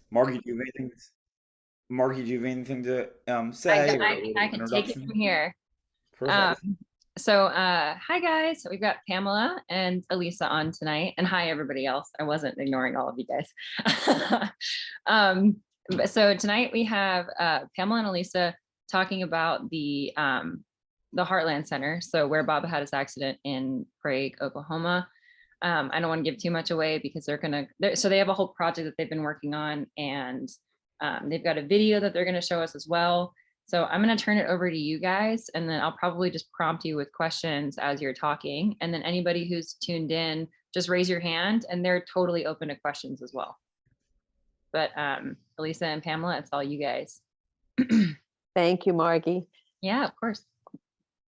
Margie, do you have anything? Margie, do you have anything to I, say, or a I little can take it introduction? from here. Um, Perfect. Hi guys. We've got Pamela and Alisa on tonight, and hi everybody else. I wasn't ignoring all of you guys. So tonight we have Pamela and Alisa talking about the Heartland Center. So where Baba had his accident in Prague, Oklahoma. I don't want to give too much away because so they have a whole project that they've been working on, and they've got a video that they're going to show us as well. So I'm going to turn it over to you guys, and then I'll probably just prompt you with questions as you're talking. And then anybody who's tuned in, just raise your hand, and they're totally open to questions as well. But Alisa and Pamela, it's all you guys. Thank you, Margie. Yeah, of course.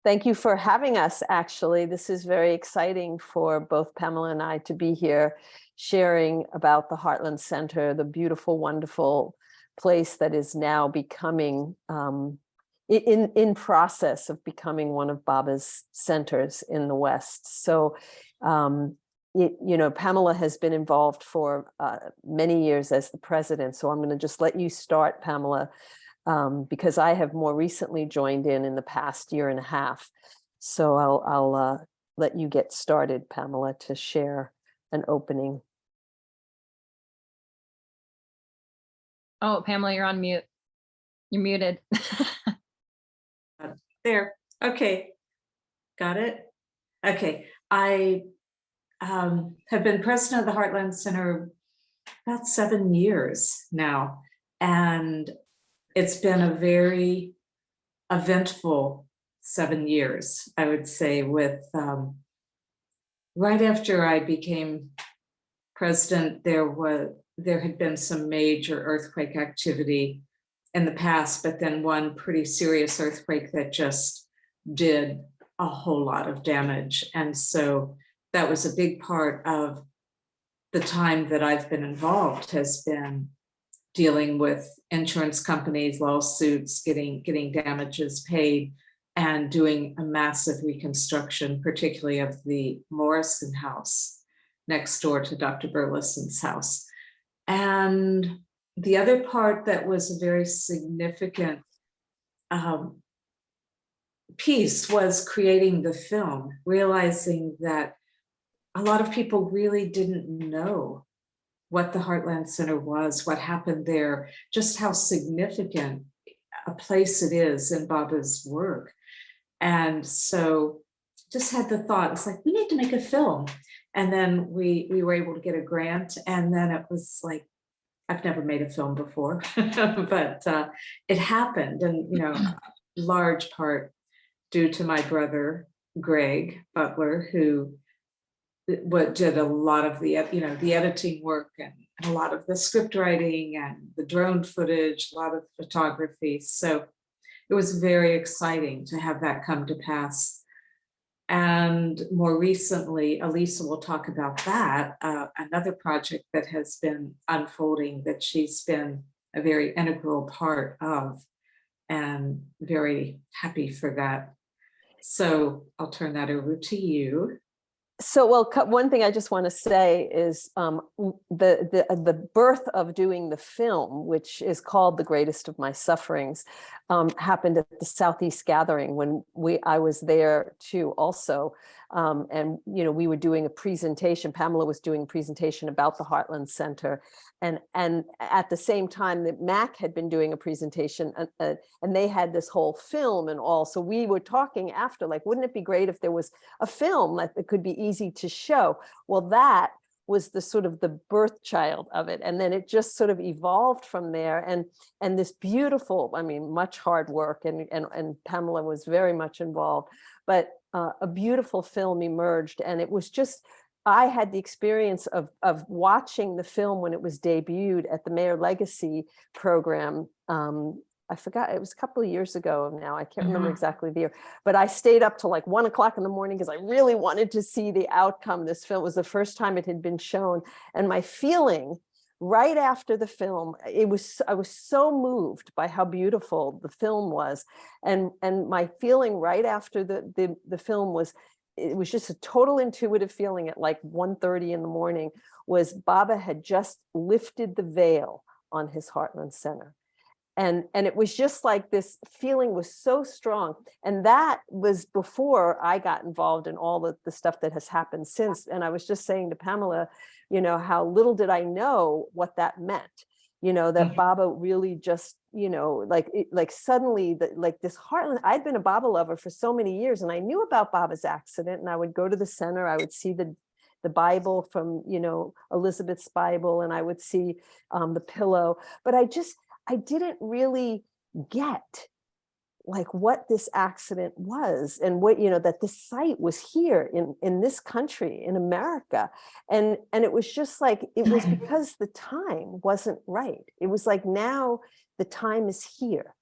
Thank you for having us, actually. This is very exciting for both Pamela and I to be here sharing about the Heartland Center, the beautiful, wonderful place that is now becoming, in process of becoming one of Baba's centers in the West. So, Pamela has been involved for many years as the president. So I'm going to just let you start, Pamela, because I have more recently joined in the past year and a half. So I'll let you get started, Pamela, to share an opening. Oh, Pamela, you're on mute. You're muted. There. Okay. Got it. Okay. I have been president of the Heartland Center about 7 years now, and it's been a very eventful 7 years, I would say, with right after I became president, there had been some major earthquake activity in the past, but then one pretty serious earthquake that just did a whole lot of damage. And so that was a big part of the time that I've been involved, has been dealing with insurance companies, lawsuits, getting damages paid, and doing a massive reconstruction, particularly of the Morrison house next door to Dr. Burleson's house. And the other part that was a very significant piece was creating the film, realizing that a lot of people really didn't know what the Heartland Center was, what happened there, just how significant a place it is in Baba's work. And so just had the thought, it's like, we need to make a film. And then we were able to get a grant. And then it was like, I've never made a film before, but it happened. And, large part due to my brother, Greg Butler, who did a lot of the editing work and a lot of the script writing and the drone footage, a lot of photography. So it was very exciting to have that come to pass. And more recently, Alisa will talk about that, another project that has been unfolding that she's been a very integral part of, and very happy for that. So I'll turn that over to you. So, well, one thing I just want to say is the birth of doing the film, which is called The Greatest of My Sufferings, happened at the Southeast Gathering when I was there too also. And, we were doing a presentation, Pamela was doing a presentation about the Heartland Center. And at the same time that MAC had been doing a presentation and they had this whole film and all. So we were talking after, like, wouldn't it be great if there was a film that could be easy to show? Well, that was the sort of the birth child of it. And then it just sort of evolved from there. And this beautiful, much hard work, and Pamela was very much involved, but a beautiful film emerged. And it was just, I had the experience of watching the film when it was debuted at the Mayor Legacy program. I forgot, it was a couple of years ago now. I can't remember exactly the year, but I stayed up till like 1 o'clock in the morning because I really wanted to see the outcome. This film was the first time it had been shown. And my feeling right after the film, I was so moved by how beautiful the film was. And my feeling right after the film was, it was just a total intuitive feeling at like 1:30 in the morning, was Baba had just lifted the veil on his Heartland Center. And it was just like this feeling was so strong. And that was before I got involved in all the stuff that has happened since. And I was just saying to Pamela, you know, how little did I know what that meant, you know, that Baba really just, you know, like suddenly like this Heartland, I'd been a Baba lover for so many years, and I knew about Baba's accident, and I would go to the center, I would see the Bible from, you know, Elizabeth's Bible, and I would see the pillow, but I didn't really get like what this accident was, and what, you know, that this site was here in this country, in America. And it was just like, it was because the time wasn't right. It was like, now the time is here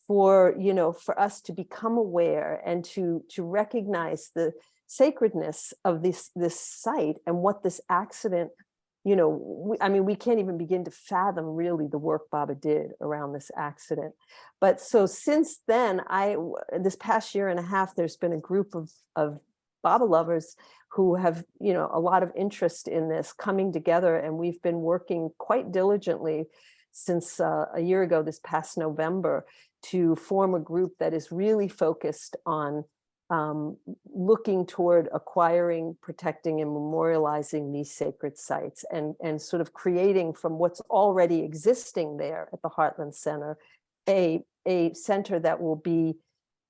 for, you know, for us to become aware and to recognize the sacredness of this site and what this accident, you know, I mean, we can't even begin to fathom really the work Baba did around this accident. But so since then, this past year and a half, there's been a group of Baba lovers who have, you know, a lot of interest in this coming together. And we've been working quite diligently since a year ago, this past November, to form a group that is really focused on looking toward acquiring, protecting, and memorializing these sacred sites, and sort of creating from what's already existing there at the Heartland Center, a center that will be,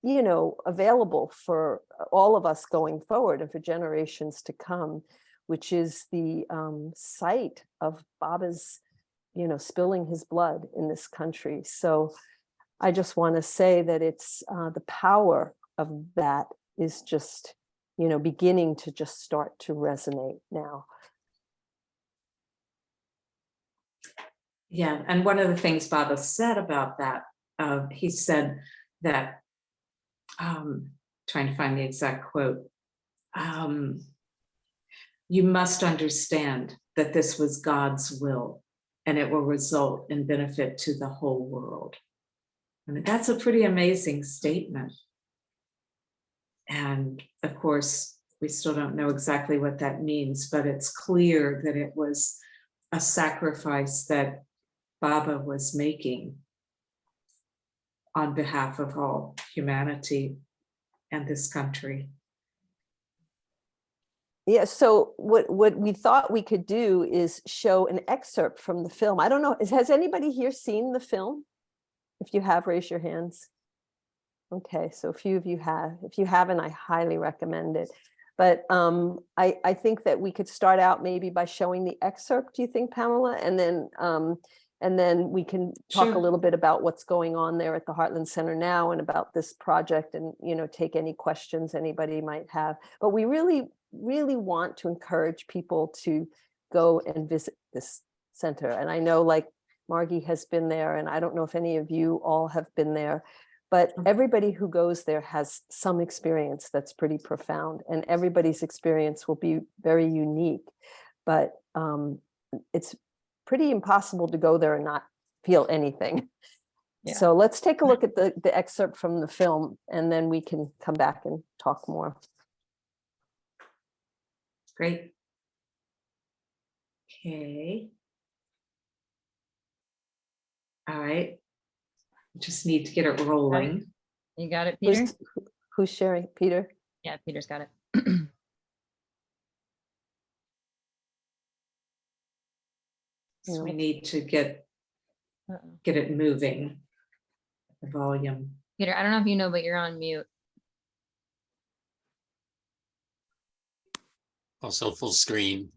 you know, available for all of us going forward and for generations to come, which is the site of Baba's, you know, spilling his blood in this country. So I just want to say that it's the power of that is just, you know, beginning to just start to resonate now. Yeah, and one of the things Baba said about that, he said that, trying to find the exact quote, you must understand that this was God's will, and it will result in benefit to the whole world. I mean, that's a pretty amazing statement. And of course, we still don't know exactly what that means, but it's clear that it was a sacrifice that Baba was making on behalf of all humanity and this country. Yeah, so what we thought we could do is show an excerpt from the film. I don't know, has anybody here seen the film? If you have, raise your hands. Okay, so a few of you have. If you haven't, I highly recommend it. But I think that we could start out maybe by showing the excerpt, do you think, Pamela? And then we can talk a little bit about what's going on there at the Heartland Center now, and about this project, and, you know, take any questions anybody might have. But we really want to encourage people to go and visit this center. And I know, like, Margi has been there, and I don't know if any of you all have been there, but everybody who goes there has some experience that's pretty profound, and everybody's experience will be very unique. But it's pretty impossible to go there and not feel anything. Yeah. So let's take a look at the excerpt from the film, and then we can come back and talk more. Great. Okay. All right. Just need to get it rolling. You got it, Peter? Who's sharing? Peter? Yeah, Peter's got it. So we need to get it moving, the volume. Peter, I don't know if you know, but you're on mute. Also full screen.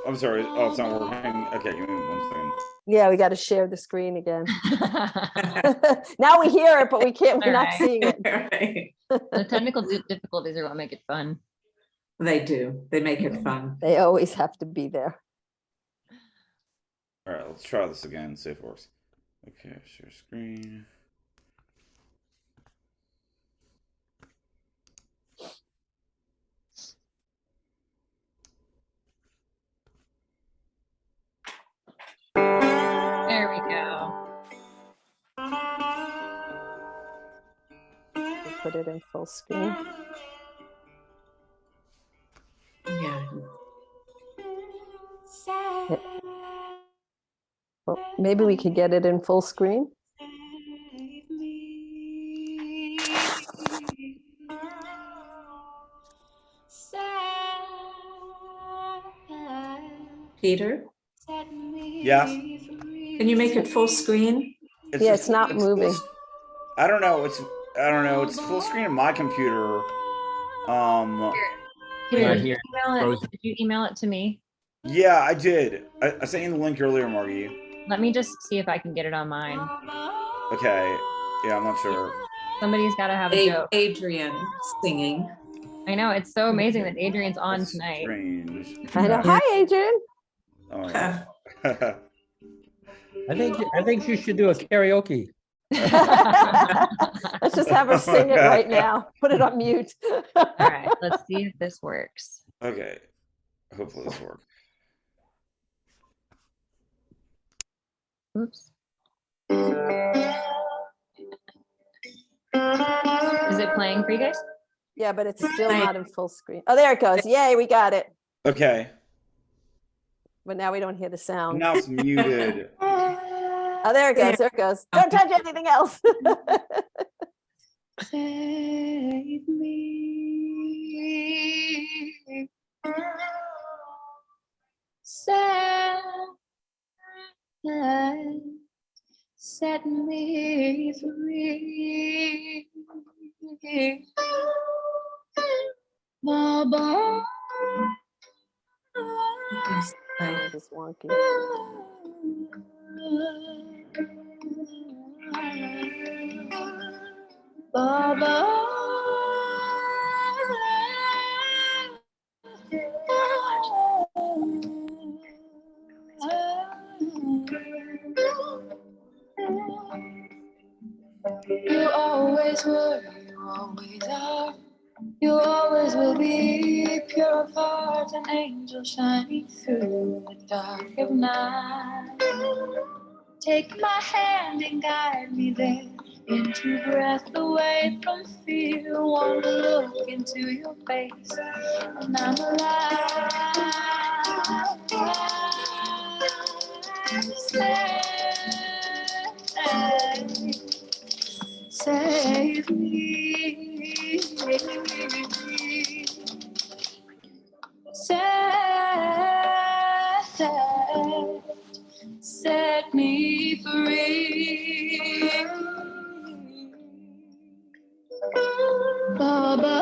I'm sorry. Oh, it's not working. Okay, give me 1 second. Yeah, we got to share the screen again. Now we hear it, but we're not seeing it. Right. The technical difficulties are what make it fun. They do. They make it fun. They always have to be there. All right, let's try this again, see if it works. Okay, share screen. There we go. We'll put it in full screen. Yeah. Well, maybe we could get it in full screen. Peter, Yes. can you make it full screen? Yeah, it's not moving. I don't know. It's full screen on my computer. Peter, Right did here. did you email it to me? Yeah, I did. I sent you the link earlier, Margie. Let me just see if I can get it on mine. Okay. Yeah, I'm not sure. Somebody's got to have a joke. Adrian singing. I know, it's so amazing that Adrian's on That's tonight. strange. I know. Hi, Adrian. Oh my gosh. I think you should do a karaoke. Let's just have her sing it right now. Put it on mute. All right, let's see if this works. Okay. Hopefully this works. Oops. Is it playing for you guys? Yeah, but it's still not in full screen. Oh, there it goes. Yay, we got it. Okay. But now we don't hear the sound. Now it's muted. Oh, there it goes. There it goes. Don't touch anything else. Save me. Set me free. Baba. It is wonky. Baba. You always were, you always are, you always will be, pure of heart, an angel shining through the dark of night. Take my hand and guide me there, into breath away from fear. Want to look into your face, and I'm alive. Save me. Set me free. Baba.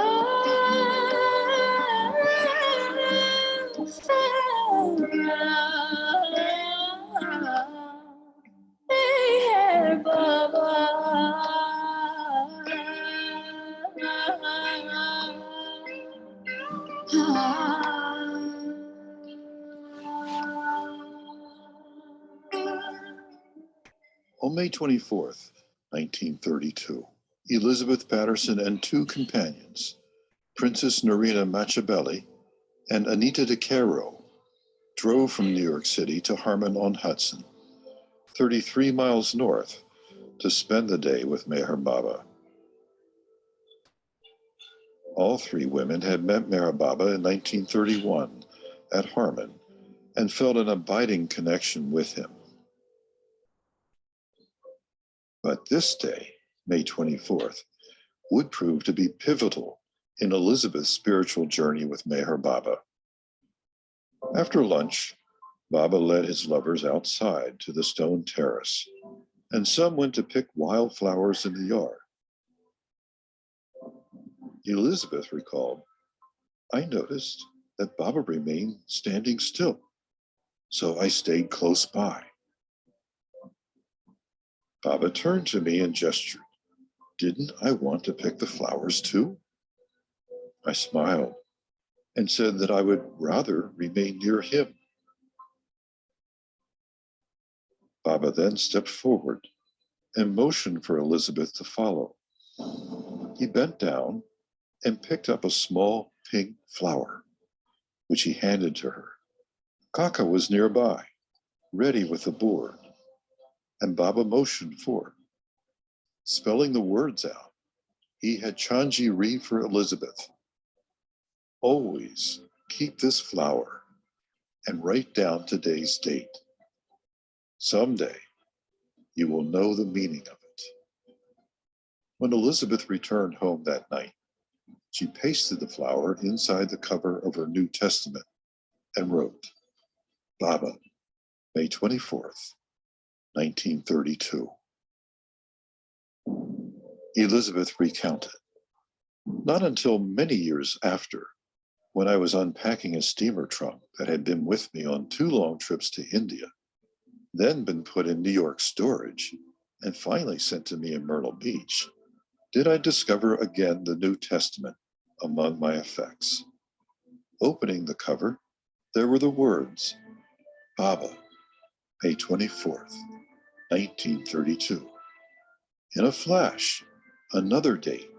Hey, On May 24th, 1932, Elizabeth Patterson and two companions, Princess Nerina Machiavelli and Anita De Caro, drove from New York City to Harmon-on-Hudson, 33 miles north, to spend the day with Meher Baba. All three women had met Meher Baba in 1931 at Harmon and felt an abiding connection with him. But this day, May 24th, would prove to be pivotal in Elizabeth's spiritual journey with Meher Baba. After lunch, Baba led his lovers outside to the stone terrace, and some went to pick wildflowers in the yard. Elizabeth recalled, "I noticed that Baba remained standing still, so I stayed close by." Baba turned to me and gestured. Didn't I want to pick the flowers too? I smiled and said that I would rather remain near him. Baba then stepped forward and motioned for Elizabeth to follow. He bent down and picked up a small pink flower, which he handed to her. Kaka was nearby, ready with the board, and Baba motioned for it. Spelling the words out, he had Chanji read for Elizabeth. "Always keep this flower and write down today's date. Someday, you will know the meaning of it. When Elizabeth returned home that night, she pasted the flower inside the cover of her New Testament and wrote, Baba, May 24th, 1932. Elizabeth recounted, not until many years after, when I was unpacking a steamer trunk that had been with me on 2 long trips to India, then been put in New York storage, and finally sent to me in Myrtle Beach, did I discover again the New Testament among my effects. Opening the cover, there were the words, Baba, May 24th, 1932. In a flash, another date,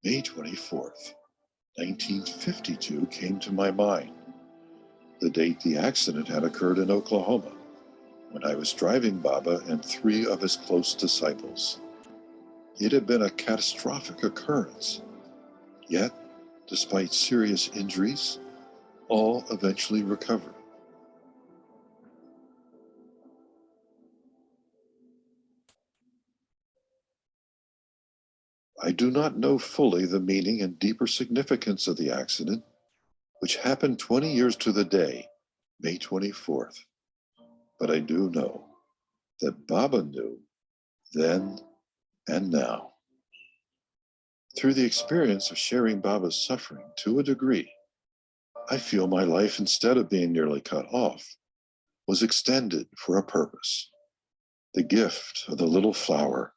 May 24th, 1952 came to my mind, the date the accident had occurred in Oklahoma, when I was driving Baba and 3 of his close disciples. It had been a catastrophic occurrence, yet, despite serious injuries, all eventually recovered. I do not know fully the meaning and deeper significance of the accident, which happened 20 years to the day, May 24th. But I do know that Baba knew then and now. Through the experience of sharing Baba's suffering to a degree, I feel my life, instead of being nearly cut off, was extended for a purpose. The gift of the little flower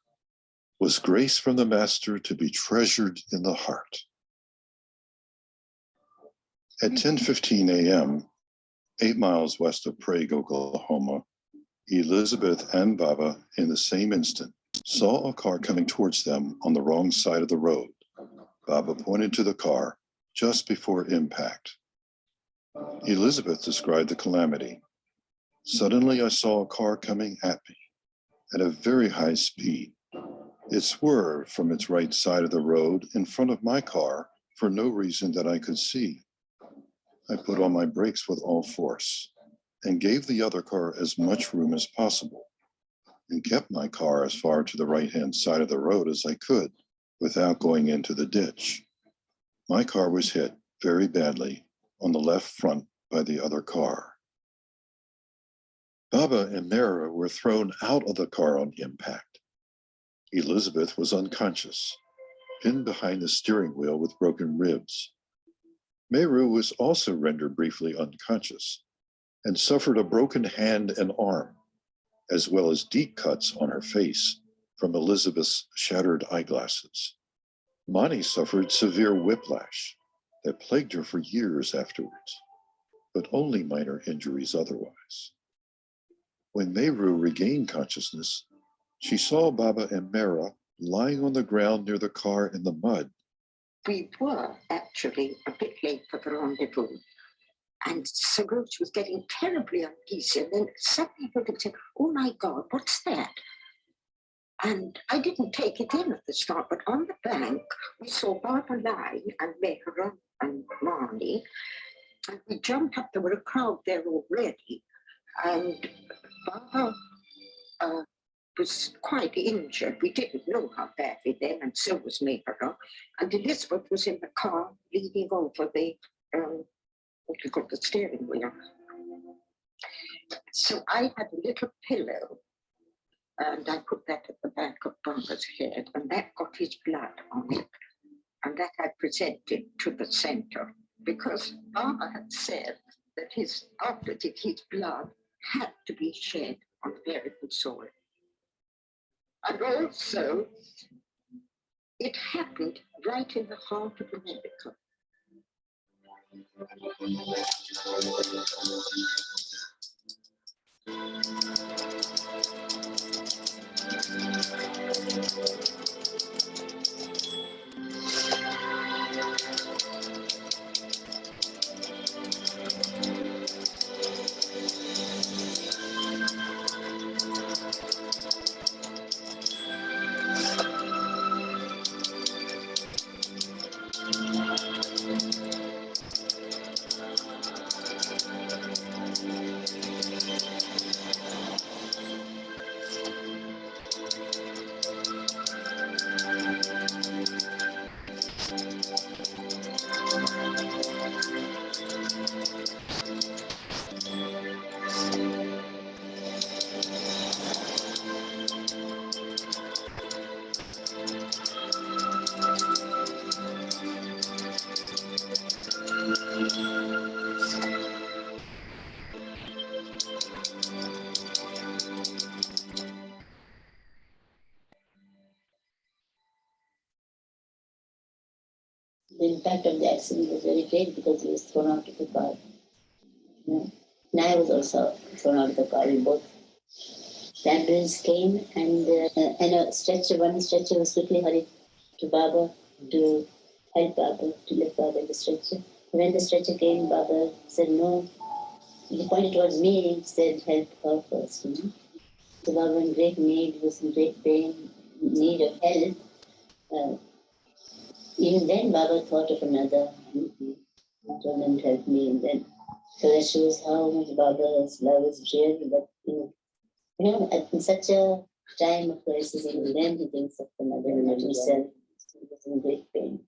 was grace from the Master to be treasured in the heart. At 10:15 a.m., 8 miles west of Prague, Oklahoma, Elizabeth and Baba, in the same instant, saw a car coming towards them on the wrong side of the road. Baba pointed to the car just before impact. Elizabeth described the calamity. Suddenly, I saw a car coming at me at a very high speed. It swerved from its right side of the road in front of my car for no reason that I could see. I put on my brakes with all force and gave the other car as much room as possible and kept my car as far to the right-hand side of the road as I could without going into the ditch. My car was hit very badly on the left front by the other car. Baba and Mara were thrown out of the car on impact. Elizabeth was unconscious, pinned behind the steering wheel with broken ribs. Meru was also rendered briefly unconscious and suffered a broken hand and arm, as well as deep cuts on her face from Elizabeth's shattered eyeglasses. Mani suffered severe whiplash that plagued her for years afterwards, but only minor injuries otherwise. When Meru regained consciousness, she saw Baba and Mara lying on the ground near the car in the mud. We were actually a bit late for the rendezvous. And Sarosh was getting terribly uneasy. And then suddenly he said, oh my God, what's that? And I didn't take it in at the start, but on the bank, we saw Baba lying and Mehra and Marnie. And we jumped up, there were a crowd there already. And Baba was quite injured. We didn't know how badly then, and so was Mehra. And Elizabeth was in the car leaning over the what you call the steering wheel. So I had a little pillow and I put that at the back of Baba's head, and that got his blood on it. And that I presented to the center because Baba had said that his blood had to be shed on American soil. And also, it happened right in the heart of America. impact of the accident was very great because he was thrown out of the car. And I was also thrown out of the car. We both. The ambulance came and a stretcher, one stretcher was quickly hurried to Baba to help Baba, to lift Baba in the stretcher. When the stretcher came, Baba said no. He pointed towards me and said, help her first. So Baba in great need, was in great pain, need of help. Even then, Baba thought of another. He told them to help me. And then, so that shows how much Baba's love is real. But, in such a time of crisis, even then he thinks of another and not himself. He was in great pain.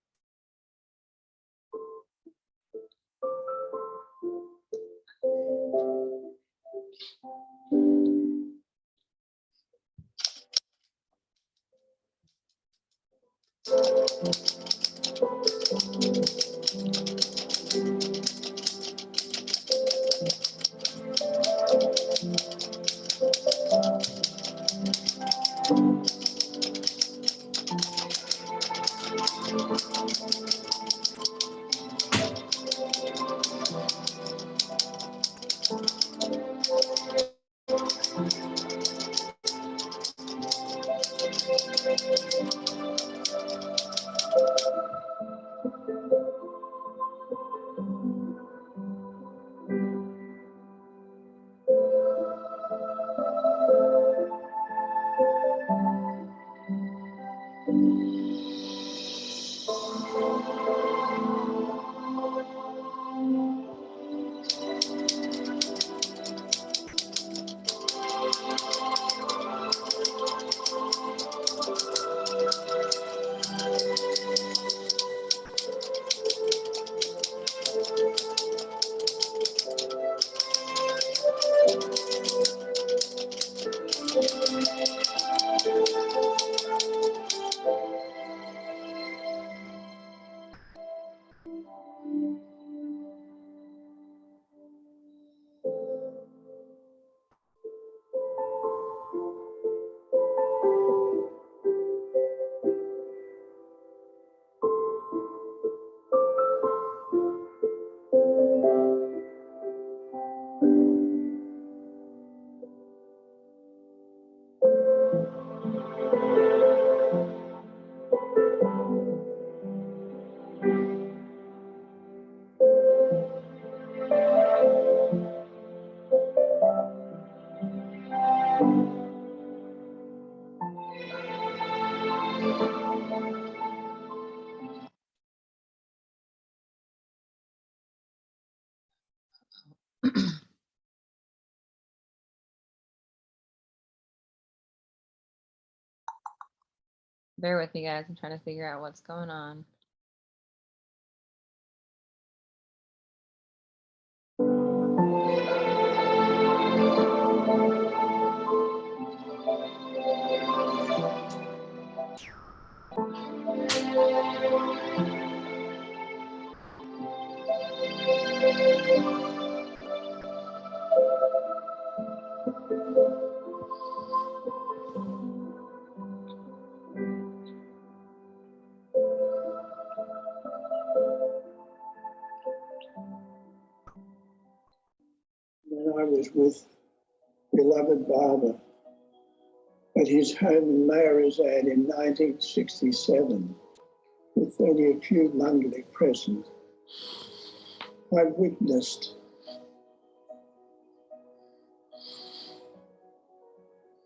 Bear with me, guys. I'm trying to figure out what's going on. When I was with beloved Baba at his home in Mayorazad in 1967, with only a few Mandali present, I witnessed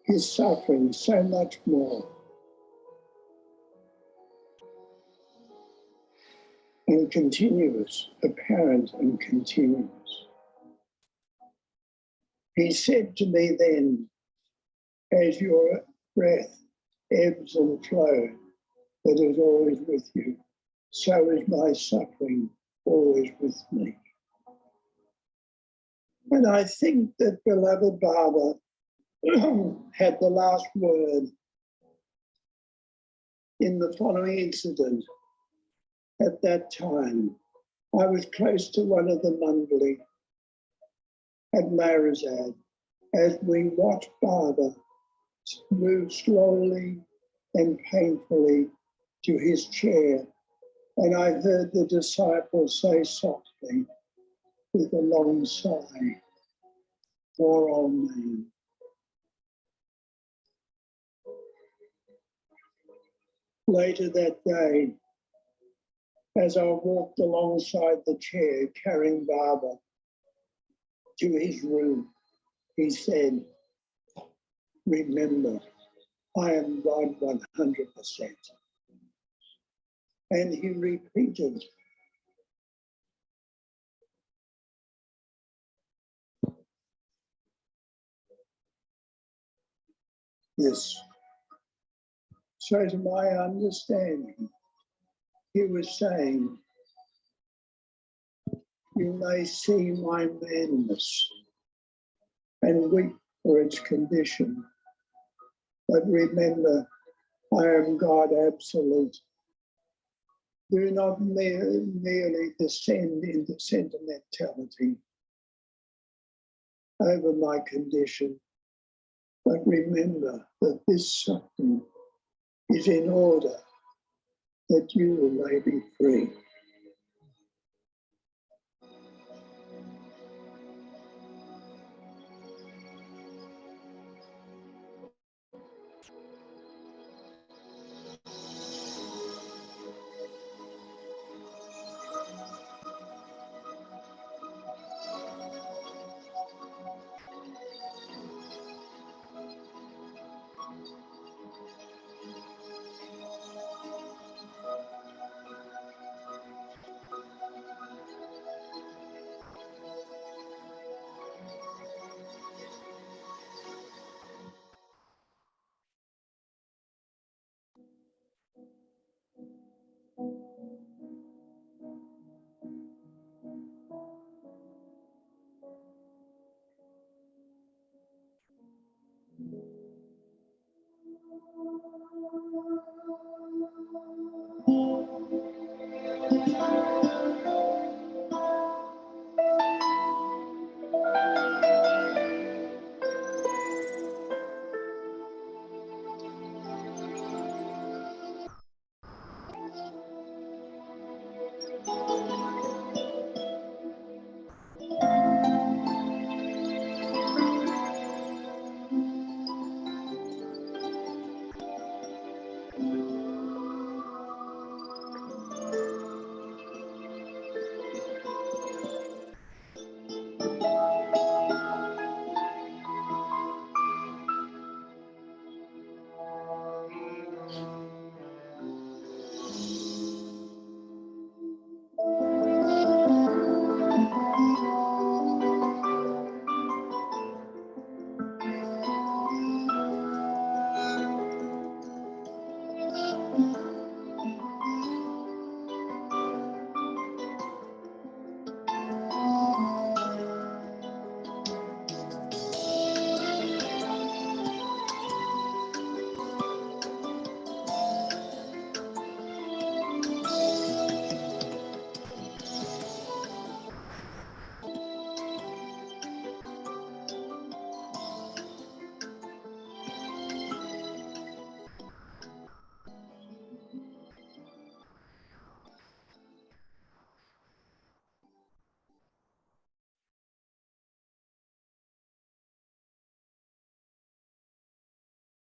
his suffering so much more and continuous, apparent and continuous. He said to me then, as your breath ebbs and flows, that is always with you, so is my suffering always with me. And I think that beloved Baba had the last word in the following incident. At that time, I was close to one of the Mandali at Mayorazad as we watched Baba move slowly and painfully to his chair And I heard the disciple say softly, with a long sigh, poor old man. Later that day, as I walked alongside the chair carrying Baba to his room, he said, remember, I am God 100%. And he repeated, this. So to my understanding, he was saying, you may see my madness and weep for its condition, but remember, I am God absolute. Do not merely descend into sentimentality over my condition, but remember that this suffering is in order that you may be free.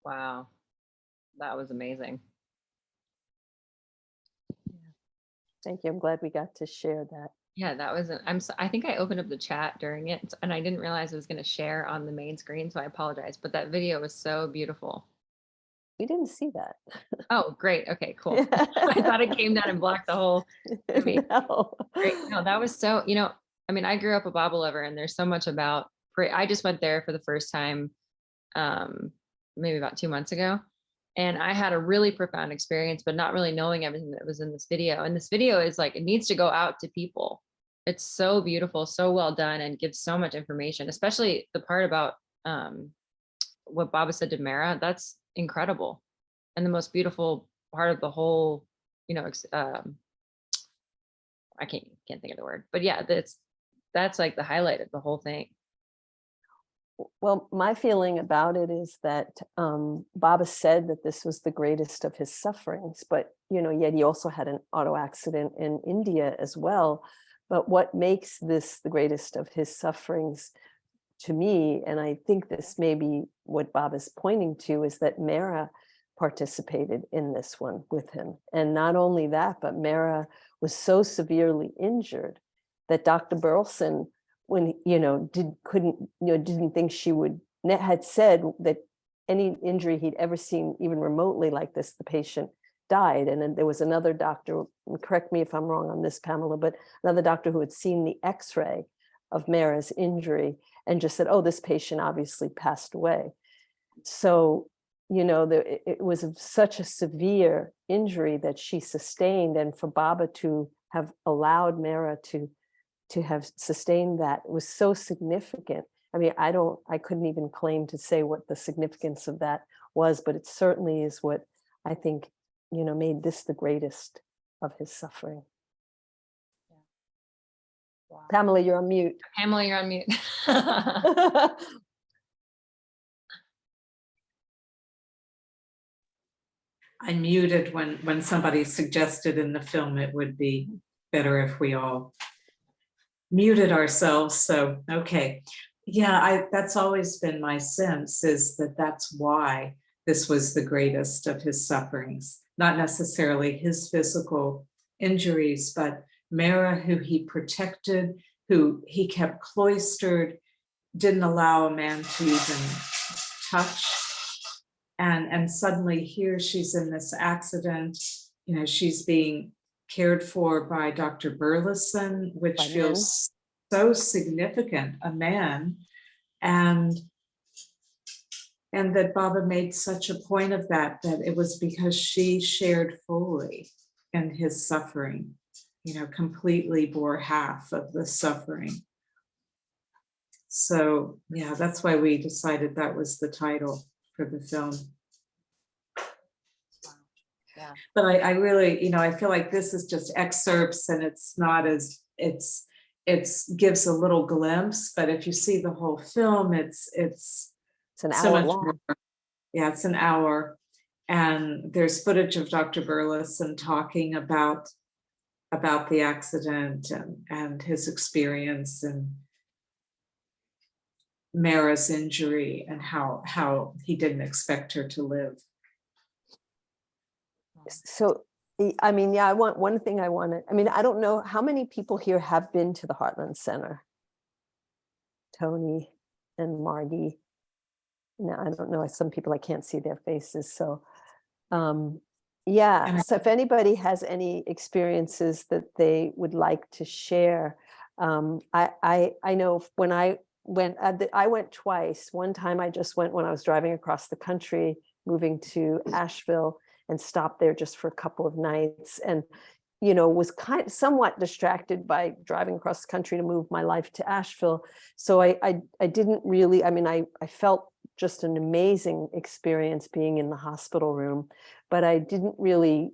Wow, that was amazing. Thank you. I'm glad we got to share that. Yeah, that was, I think I opened up the chat during it and I didn't realize I was going to share on the main screen. So I apologize, but that video was so beautiful. We didn't see that. Oh, great. Okay, cool. I thought it came down and blocked the whole, No. great. No, that was so, I mean, I grew up a Bible lover and there's so much about, I just went there for the first time, maybe about 2 months ago. And I had a really profound experience, but not really knowing everything that was in this video. And this video is like, it needs to go out to people. It's so beautiful, so well done, and gives so much information, especially the part about what Baba said to Mara. That's incredible. And the most beautiful part of the whole, I can't think of the word, but yeah, that's like the highlight of the whole thing. Well, my feeling about it is that Baba said that this was the greatest of his sufferings, but yet he also had an auto accident in India as well. But what makes this the greatest of his sufferings to me, and I think this may be what Baba's pointing to, is that Mara participated in this one with him. And not only that, but Mara was so severely injured that Dr. Burleson, when didn't think she would, had said that any injury he'd ever seen even remotely like this, the patient died. And then there was another doctor, correct me if I'm wrong on this, Pamela, but another doctor who had seen the x-ray of Mara's injury and just said, oh, this patient obviously passed away. So it was such a severe injury that she sustained, and for Baba to have allowed Mara to have sustained that was so significant. I mean, I couldn't even claim to say what the significance of that was, but it certainly is what I think, made this the greatest of his suffering. Yeah. Wow. Pamela, you're on mute. Pamela, you're on mute. I muted when somebody suggested in the film it would be better if we all muted ourselves. So, okay. Yeah, that's always been my sense, is that that's why this was the greatest of his sufferings. Not necessarily his physical injuries, but Mara, who he protected, who he kept cloistered, didn't allow a man to even touch. And suddenly here she's in this accident, she's being cared for by Dr. Burleson, which feels so significant, a man, and that Baba made such a point of that it was because she shared fully in his suffering, completely bore half of the suffering. So yeah, that's why we decided that was the title for the film. Yeah. But I really, I feel like this is just excerpts, and it's not as, it gives a little glimpse, but if you see the whole film, it's an so hour much long. more. Yeah, it's an hour. And there's footage of Dr. Burleson talking about the accident and his experience and Mara's injury and how he didn't expect her to live. So, I mean, yeah, one thing I don't know how many people here have been to the Heartland Center. Tony and Margi. No, I don't know. Some people, I can't see their faces. So, yeah. So if anybody has any experiences that they would like to share, I know when I went twice. One time I just went when I was driving across the country, moving to Asheville, and stopped there just for a couple of nights, and was somewhat distracted by driving across the country to move my life to Asheville. So I didn't really, I felt just an amazing experience being in the hospital room, but I didn't really,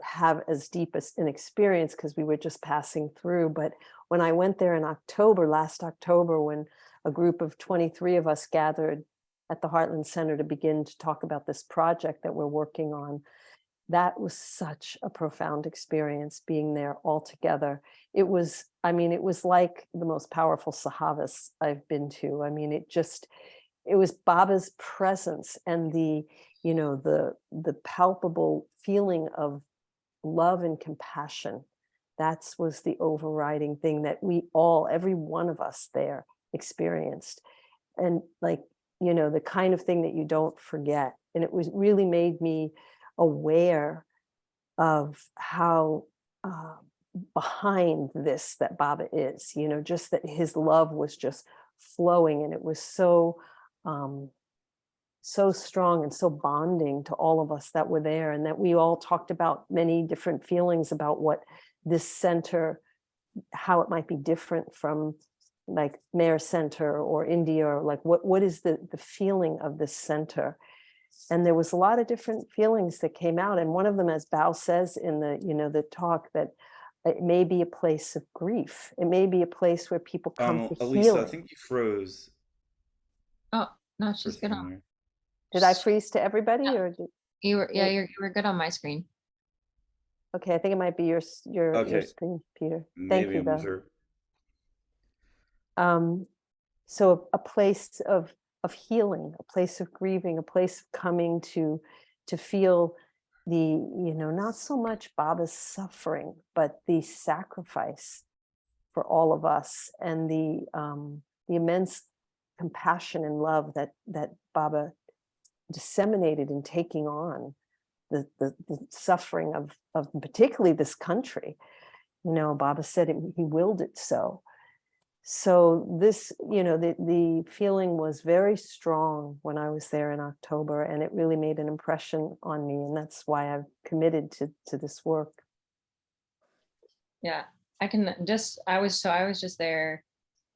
have as deep as an experience because we were just passing through. But when I went there in last October, when a group of 23 of us gathered at the Heartland Center to begin to talk about this project that we're working on, that was such a profound experience being there all together. It was like the most powerful sahavas I've been to. It was Baba's presence and the palpable feeling of love and compassion. That was the overriding thing that every one of us there experienced. And the kind of thing that you don't forget. And it really made me aware of how behind this that Baba is, just that his love was just flowing, and it was so strong and so bonding to all of us that were there, and that we all talked about many different feelings about what this center, how it might be different from like Mayor Center or India, or like what is the feeling of this center. And there was a lot of different feelings that came out. And one of them, as Bao says in the talk, that it may be a place of grief. It may be a place where people come for Alisa, healing. I think you froze. No, she's for good on. seeing her. Did I freeze to everybody or You were, yeah, you were good on my screen. okay, I think it might be your Okay. screen, Peter. Thank Maybe you I'm though. sure. So a place of healing, a place of grieving, a place of coming to feel the, you know, not so much Baba's suffering, but the sacrifice for all of us, and the immense compassion and love that Baba disseminated in taking on the suffering of particularly this country. You know, Baba said he willed it so. So this, you know, the feeling was very strong when I was there in October, and it really made an impression on me, and that's why I've committed to this work. Yeah, I was just there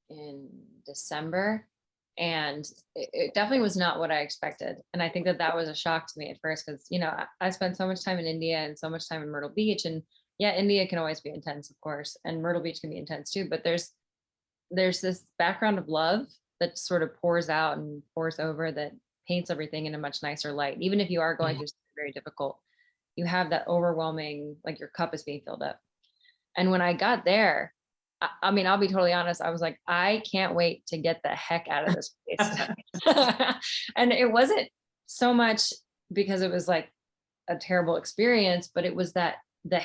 in December, and it definitely was not what I expected. And I think that was a shock to me at first, because, you know, I spent so much time in India and so much time in Myrtle Beach, and yeah, India can always be intense, of course, and Myrtle Beach can be intense too, but there's this background of love that sort of pours out and pours over, that paints everything in a much nicer light. Even if you are going through something very difficult, you have that overwhelming, like your cup is being filled up. And when I got there, I mean, I'll be totally honest, I was like, I can't wait to get the heck out of this place. And it wasn't so much because it was like a terrible experience, but it was that the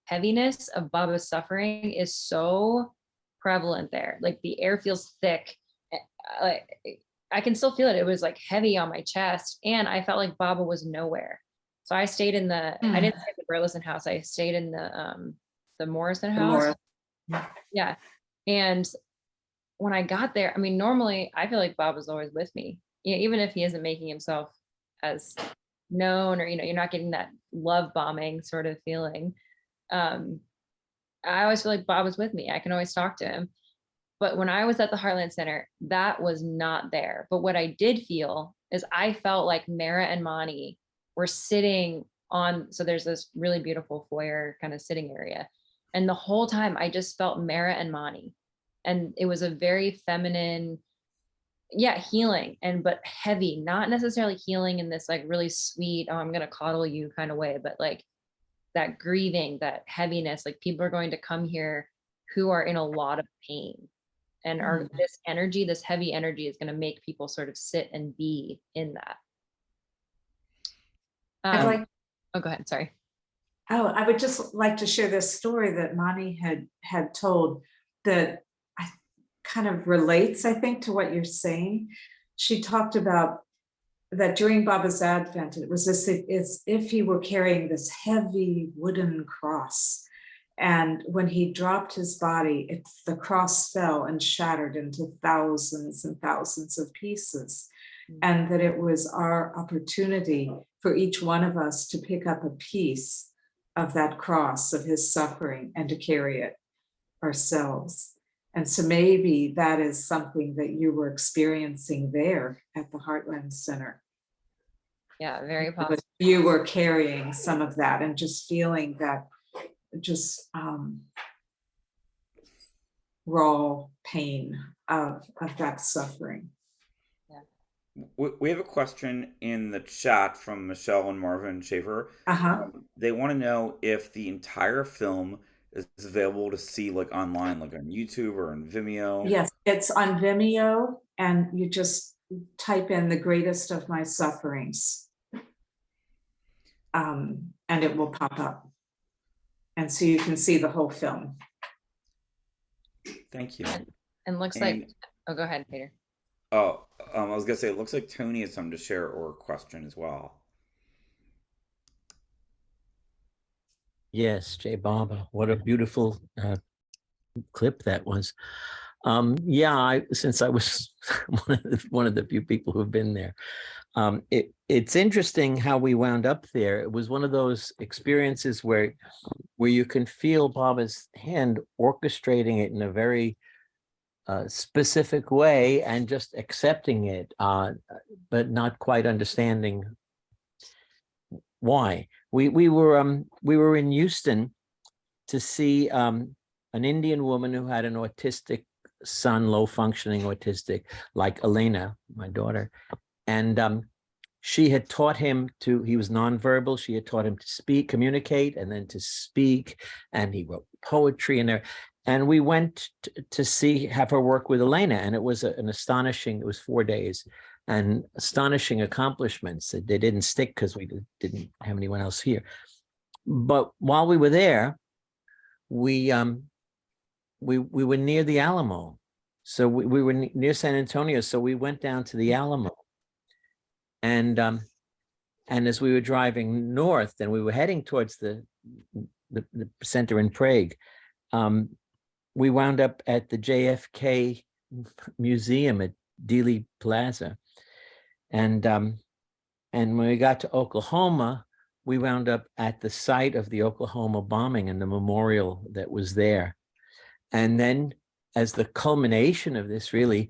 heaviness of Baba's suffering is so prevalent there. Like the air feels thick. I can still feel it. It was like heavy on my chest, and I felt like Baba was nowhere. So I stayed in I didn't stay at the Burleson house. I stayed in the Morrison house. Yeah. And when I got there, I mean, normally I feel like Baba's always with me, you know, even if he isn't making himself as known, or, you know, you're not getting that love bombing sort of feeling. I always feel like Bob was with me. I can always talk to him. But when I was at the Heartland Center, that was not there. But what I did feel is I felt like Mara and Mani were sitting on, so there's this really beautiful foyer kind of sitting area. And the whole time I just felt Mara and Mani. And it was a very feminine, yeah, healing, but heavy, not necessarily healing in this like really sweet, oh, I'm going to coddle you kind of way, but like that grieving, that heaviness, like people are going to come here who are in a lot of pain, and this energy, this heavy energy is going to make people sort of sit and be in that. Oh, go ahead. Sorry. Oh, I would just like to share this story that Mani had told that kind of relates, I think, to what you're saying. She talked about that during Baba's advent, it was as if he were carrying this heavy wooden cross. And when he dropped his body, the cross fell and shattered into thousands and thousands of pieces. And that it was our opportunity for each one of us to pick up a piece of that cross of his suffering and to carry it ourselves. And so maybe that is something that you were experiencing there at the Heartland Center. Yeah, very possible. You were carrying some of that and just feeling that just raw pain of that suffering. We have a question in the chat from Michelle and Marvin Schaefer. They want to know if the entire film is available to see like online, like on YouTube or on Vimeo. Yes, it's on Vimeo, and you just type in "The Greatest of My Sufferings," and it will pop up. And so you can see the whole film. Thank you. And looks like, oh, go ahead, Peter. Oh, I was gonna say, it looks like Tony has something to share or a question as well. Yes, Jay Baba, what a beautiful clip that was. Yeah, since I was one of the few people who've been there, it's interesting how we wound up there. It was one of those experiences where you can feel Baba's hand orchestrating it in a very specific way and just accepting it, but not quite understanding why. We were in Houston to see an Indian woman who had an autistic son, low functioning autistic, like Elena, my daughter. And she had taught him he was nonverbal. She had taught him to speak, communicate, and then to speak. And he wrote poetry in there. And we went to have her work with Elena. And it was it was 4 days, and astonishing accomplishments. They didn't stick because we didn't have anyone else here. But while we were there, we were near the Alamo. So we were near San Antonio. So we went down to the Alamo. And as we were driving north and we were heading towards the center in Prague, we wound up at the JFK Museum at Dealey Plaza. And when we got to Oklahoma, we wound up at the site of the Oklahoma bombing and the memorial that was there. And then, as the culmination of this, really,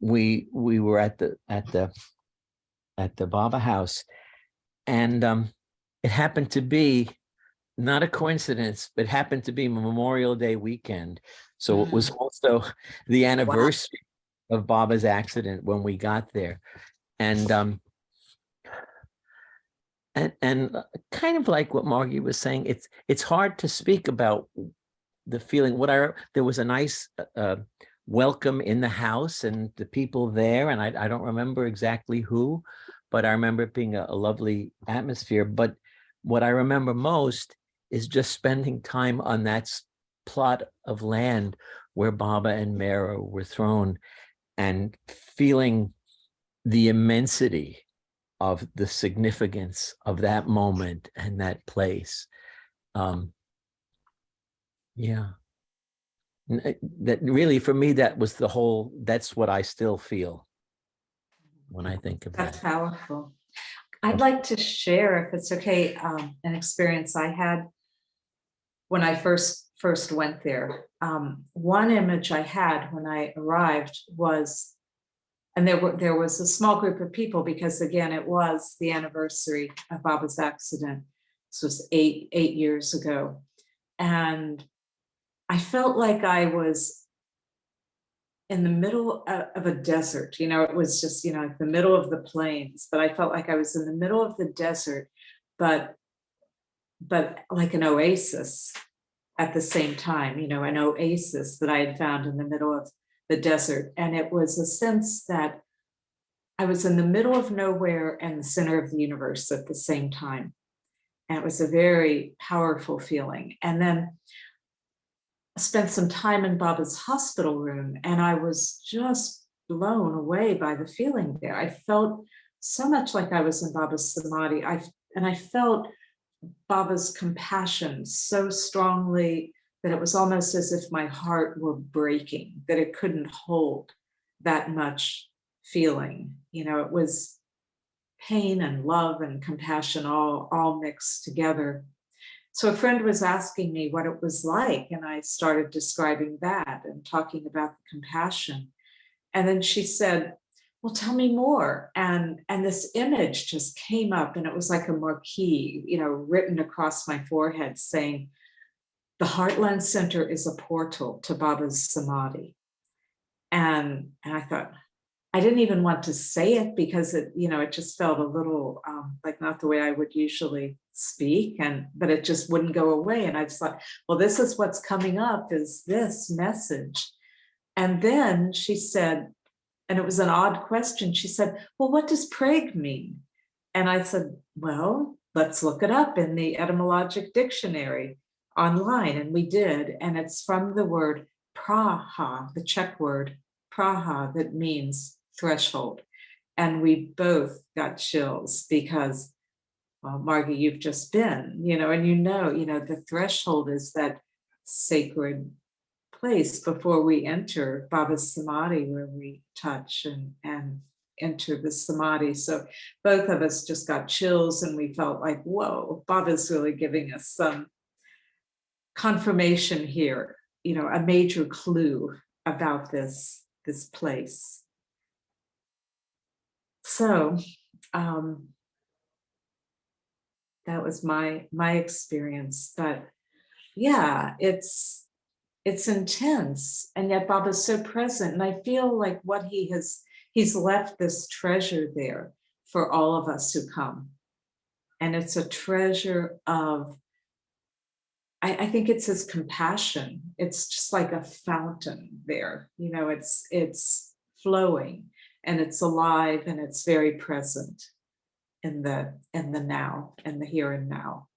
we were at the Baba House, and it happened to be not a coincidence, but happened to be Memorial Day weekend. So it was also the anniversary of Baba's accident when we got there, and kind of like what Margie was saying, it's hard to speak about the feeling. There was a nice welcome in the house and the people there, and I don't remember exactly who, but I remember it being a lovely atmosphere. But what I remember most is just spending time on that plot of land where Baba and Mara were thrown, and feeling the immensity of the significance of that moment and that place. Yeah. That really, for me, that's what I still feel when I think of that. That's powerful. I'd like to share, if it's okay, an experience I had when I first went there. One image I had when I arrived was, and there was a small group of people, because again, it was the anniversary of Baba's accident. This was eight years ago. And I felt like I was in the middle of a desert. It was just, like the middle of the plains, but I felt like I was in the middle of the desert, but like an oasis at the same time, an oasis that I had found in the middle of the desert. And it was a sense that I was in the middle of nowhere and the center of the universe at the same time. And it was a very powerful feeling. And then I spent some time in Baba's hospital room, and I was just blown away by the feeling there. I felt so much like I was in Baba's samadhi. I felt Baba's compassion so strongly that it was almost as if my heart were breaking, that it couldn't hold that much feeling. It was pain and love and compassion all mixed together. So a friend was asking me what it was like, and I started describing that and talking about the compassion. And then she said, well, tell me more. And this image just came up, and it was like a marquee, written across my forehead, saying, the Heartland Center is a portal to Baba's samadhi. And I thought, I didn't even want to say it because it just felt a little like not the way I would usually speak, but it just wouldn't go away. And I just thought, well, this is what's coming up, is this message. And then she said, and it was an odd question, she said, well, what does Prague mean? And I said, well, let's look it up in the etymologic dictionary online. And we did. And it's from the word Praha, the Czech word Praha, that means threshold. And we both got chills because, well, Margie, you've just been, and the threshold is that sacred place before we enter Baba's samadhi, where we touch and enter the samadhi. So both of us just got chills, and we felt like, whoa, Baba's really giving us some confirmation here, a major clue about this place. So that was my experience. But yeah, it's it's intense, and yet Baba's so present. And I feel like what he's left this treasure there for all of us who come. And it's a treasure of, I think it's his compassion. It's just like a fountain there. You know, it's flowing and it's alive and it's very present in the now, and the here and now.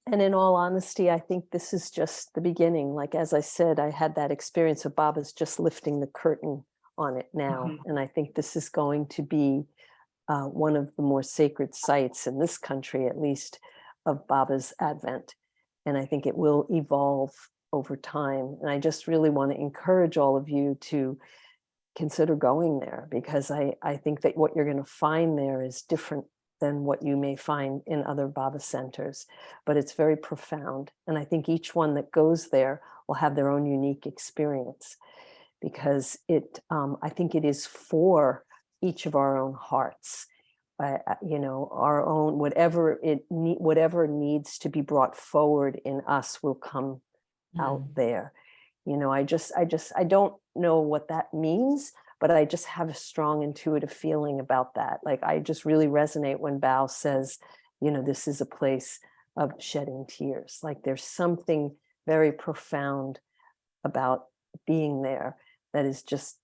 And in all honesty, I think this is just the beginning. Like, as I said, I had that experience of Baba's just lifting the curtain on it now. And I think this is going to be one of the more sacred sites in this country, at least, of Baba's advent. And I think it will evolve over time. And I just really want to encourage all of you to consider going there, because I think that what you're going to find there is different than what you may find in other Baba centers, but it's very profound. And I think each one that goes there will have their own unique experience, because I think it is for each of our own hearts, you know, our own, whatever needs to be brought forward in us will come out there. You know, I don't know what that means, but I just have a strong intuitive feeling about that. Like, I just really resonate when Bao says, you know, this is a place of shedding tears. Like, there's something very profound about being there that is just,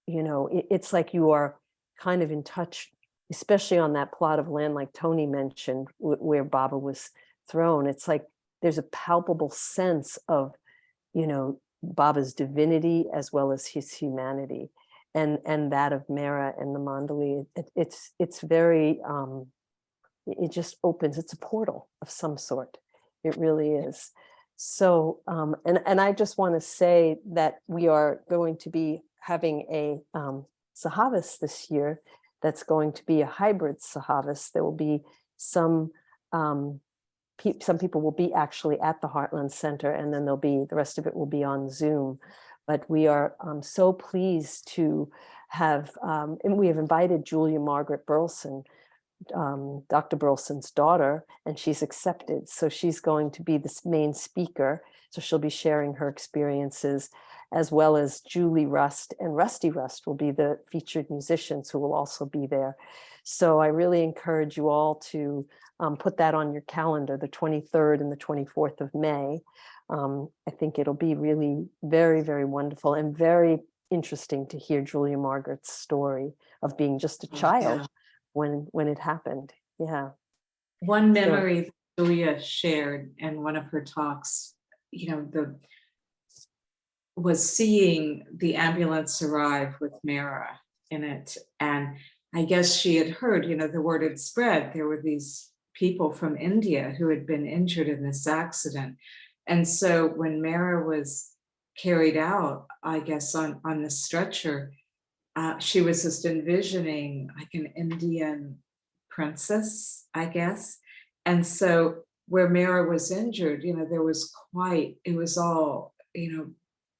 you know, it's like you are kind of in touch, especially on that plot of land, like Tony mentioned, where Baba was thrown. It's like there's a palpable sense of, you know, Baba's divinity as well as his humanity, and that of Mera and the Mandali. It's very, it just opens, it's a portal of some sort. It really is. So, and I just want to say that we are going to be having a Sahavas this year that's going to be a hybrid Sahavas. There will be some people will be actually at the Heartland Center, and then the rest of it will be on Zoom. But we are so pleased to have, and we have invited Julia Margaret Burleson, Dr. Burleson's daughter, and she's accepted. So she's going to be the main speaker. So she'll be sharing her experiences, as well as Julie Rust and Rusty Rust will be the featured musicians who will also be there. So I really encourage you all to put that on your calendar, the 23rd and the 24th of May. I think it'll be really very, very wonderful and very interesting to hear Julia Margaret's story of being just a child when it happened. Yeah. One memory that Julia shared in one of her talks, you know, was seeing the ambulance arrive with Mera in it. And I guess she had heard, you know, the word had spread. There were these people from India who had been injured in this accident. And so when Mera was carried out, I guess on the stretcher, she was just envisioning like an Indian princess, I guess. And so where Mera was injured, you know, it was all, you know,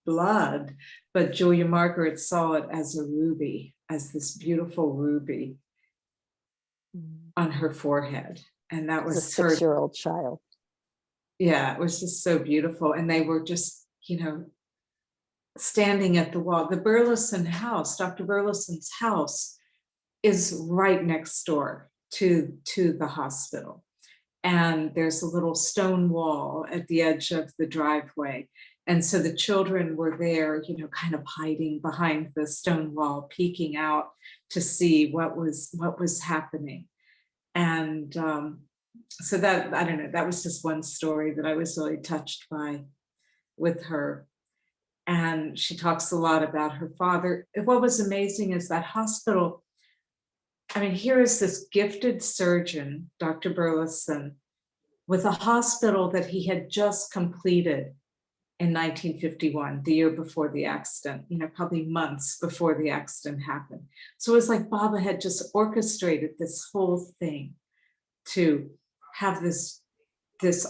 blood, but Julia Margaret saw it as a ruby, as this beautiful ruby on her forehead. And that was a 6-year-old child. Yeah, it was just so beautiful. And they were just, you know, standing at the wall. The Burleson house, Dr. Burleson's house, is right next door to the hospital. And there's a little stone wall at the edge of the driveway. And so the children were there, you know, kind of hiding behind the stone wall, peeking out to see what was happening. And so that, I don't know, that was just one story that I was really touched by with her. And she talks a lot about her father. What was amazing is that hospital, I mean, here is this gifted surgeon, Dr. Burleson, with a hospital that he had just completed in 1951, the year before the accident, you know, probably months before the accident happened. So it was like Baba had just orchestrated this whole thing to have this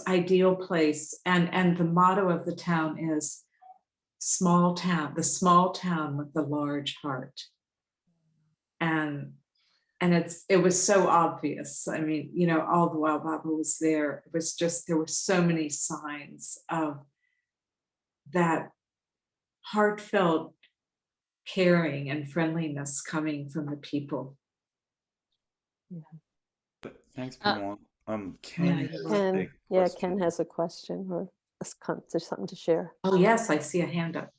ideal place. And the motto of the town is small town, the small town with the large heart. And it was so obvious. I mean, you know, all the while Baba was there, it was just, there were so many signs of that heartfelt caring and friendliness coming from the people. Thanks, Pamela. Yeah, Ken has a Ken, yeah, question. Ken has a question or something to share. Oh, yes, I see a hand up.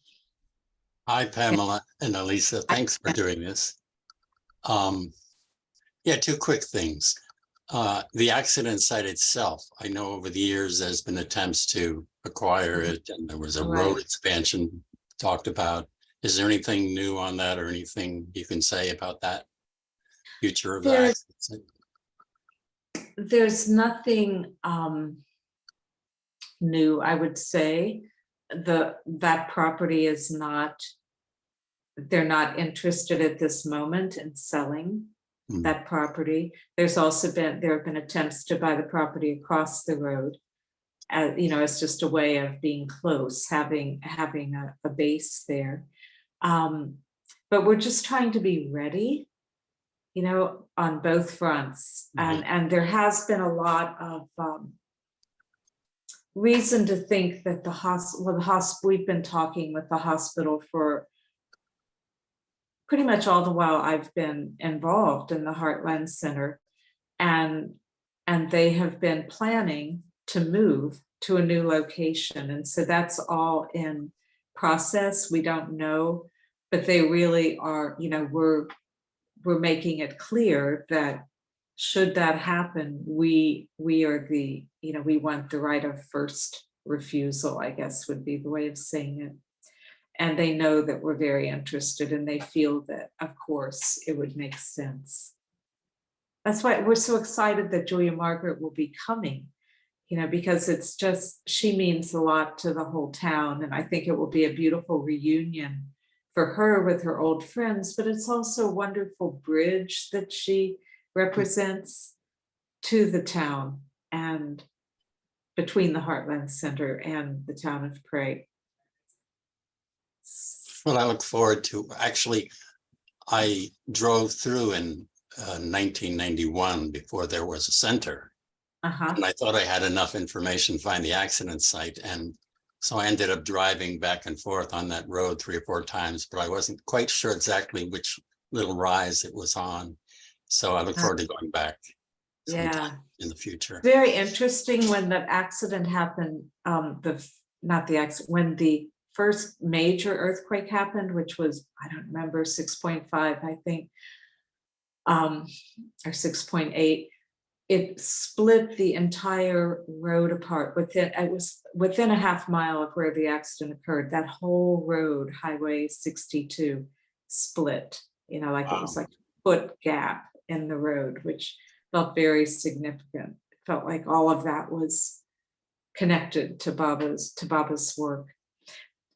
Hi, Pamela and Alisa. Thanks for doing this. Yeah, two quick things. The accident site itself, I know over the years there's been attempts to acquire it, and there was a road expansion talked about. Is there anything new on that or anything you can say about that? Future of the accident site? There's nothing new, I would say. That property is not, they're not interested at this moment in selling that property. There have been attempts to buy the property across the road. It's just a way of being close, having a base there. But we're just trying to be ready, on both fronts. And there has been a lot of reason to think that we've been talking with the hospital for pretty much all the while I've been involved in the Heartland Center, and they have been planning to move to a new location. And so that's all in process. We don't know, but they really are, we're making it clear that should that happen, we are we want the right of first refusal, I guess would be the way of saying it. And they know that we're very interested, and they feel that, of course, it would make sense. That's why we're so excited that Julia Margaret will be coming, because she means a lot to the whole town. And I think it will be a beautiful reunion for her with her old friends, but it's also a wonderful bridge that she represents to the town and between the Heartland Center and the town of Prague. Well, I look forward to. Actually, I drove through in 1991 before there was a center. And I thought I had enough information to find the accident site. And so I ended up driving back and forth on that road 3 or 4 times, but I wasn't quite sure exactly which little rise it was on. So I look forward to going back sometime in the future. Very interesting. When the accident happened, when the first major earthquake happened, which was, I don't remember, 6.5, I think, or 6.8, it split the entire road apart. It was within a half mile of where the accident occurred. That whole road, Highway 62, split, it was like a foot gap in the road, which felt very significant. It felt like all of that was connected to Baba's work.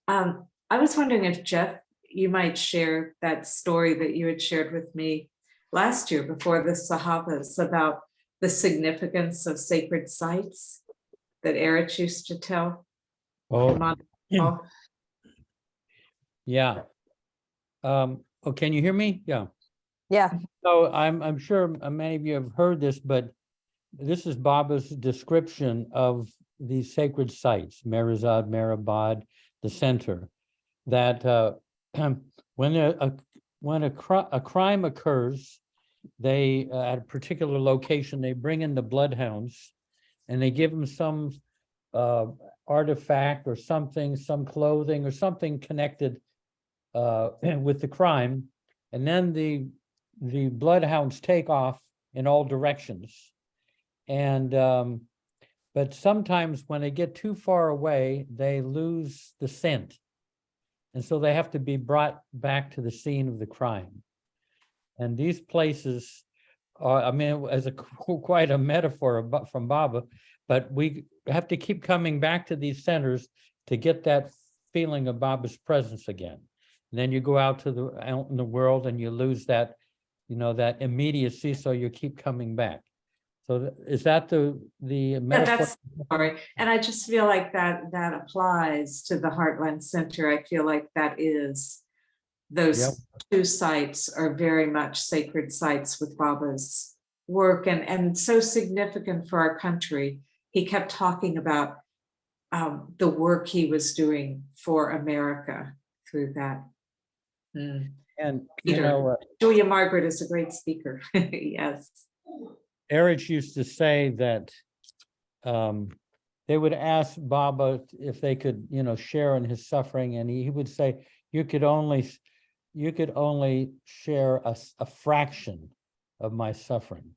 I was wondering if, Jeff, you might share that story that you had shared with me last year before the Sahavas about the significance of sacred sites that Erich used to tell. Yeah. Can you hear me? Yeah. Yeah. So I'm sure many of you have heard this, but this is Baba's description of these sacred sites, Merazad, Merabad, the center, that when a crime occurs, they at a particular location, they bring in the bloodhounds and they give them some artifact or something, some clothing or something connected with the crime, and then the bloodhounds take off in all directions. And but sometimes when they get too far away, they lose the scent. And so they have to be brought back to the scene of the crime. And these places are, as quite a metaphor from Baba, but we have to keep coming back to these centers to get that feeling of Baba's presence again. And then you go out in the world and you lose that, that immediacy, so you keep coming back. So is that the metaphor? That's sorry. And I just feel like that applies to the Heartland Center. I feel like that is, those two sites are very much sacred sites with Baba's work, and so significant for our country. He kept talking about the work he was doing for America through that. And Peter, Julia Margaret is a great speaker. Yes. Erich used to say that they would ask Baba if they could, share in his suffering, and he would say, you could only share a fraction of my suffering.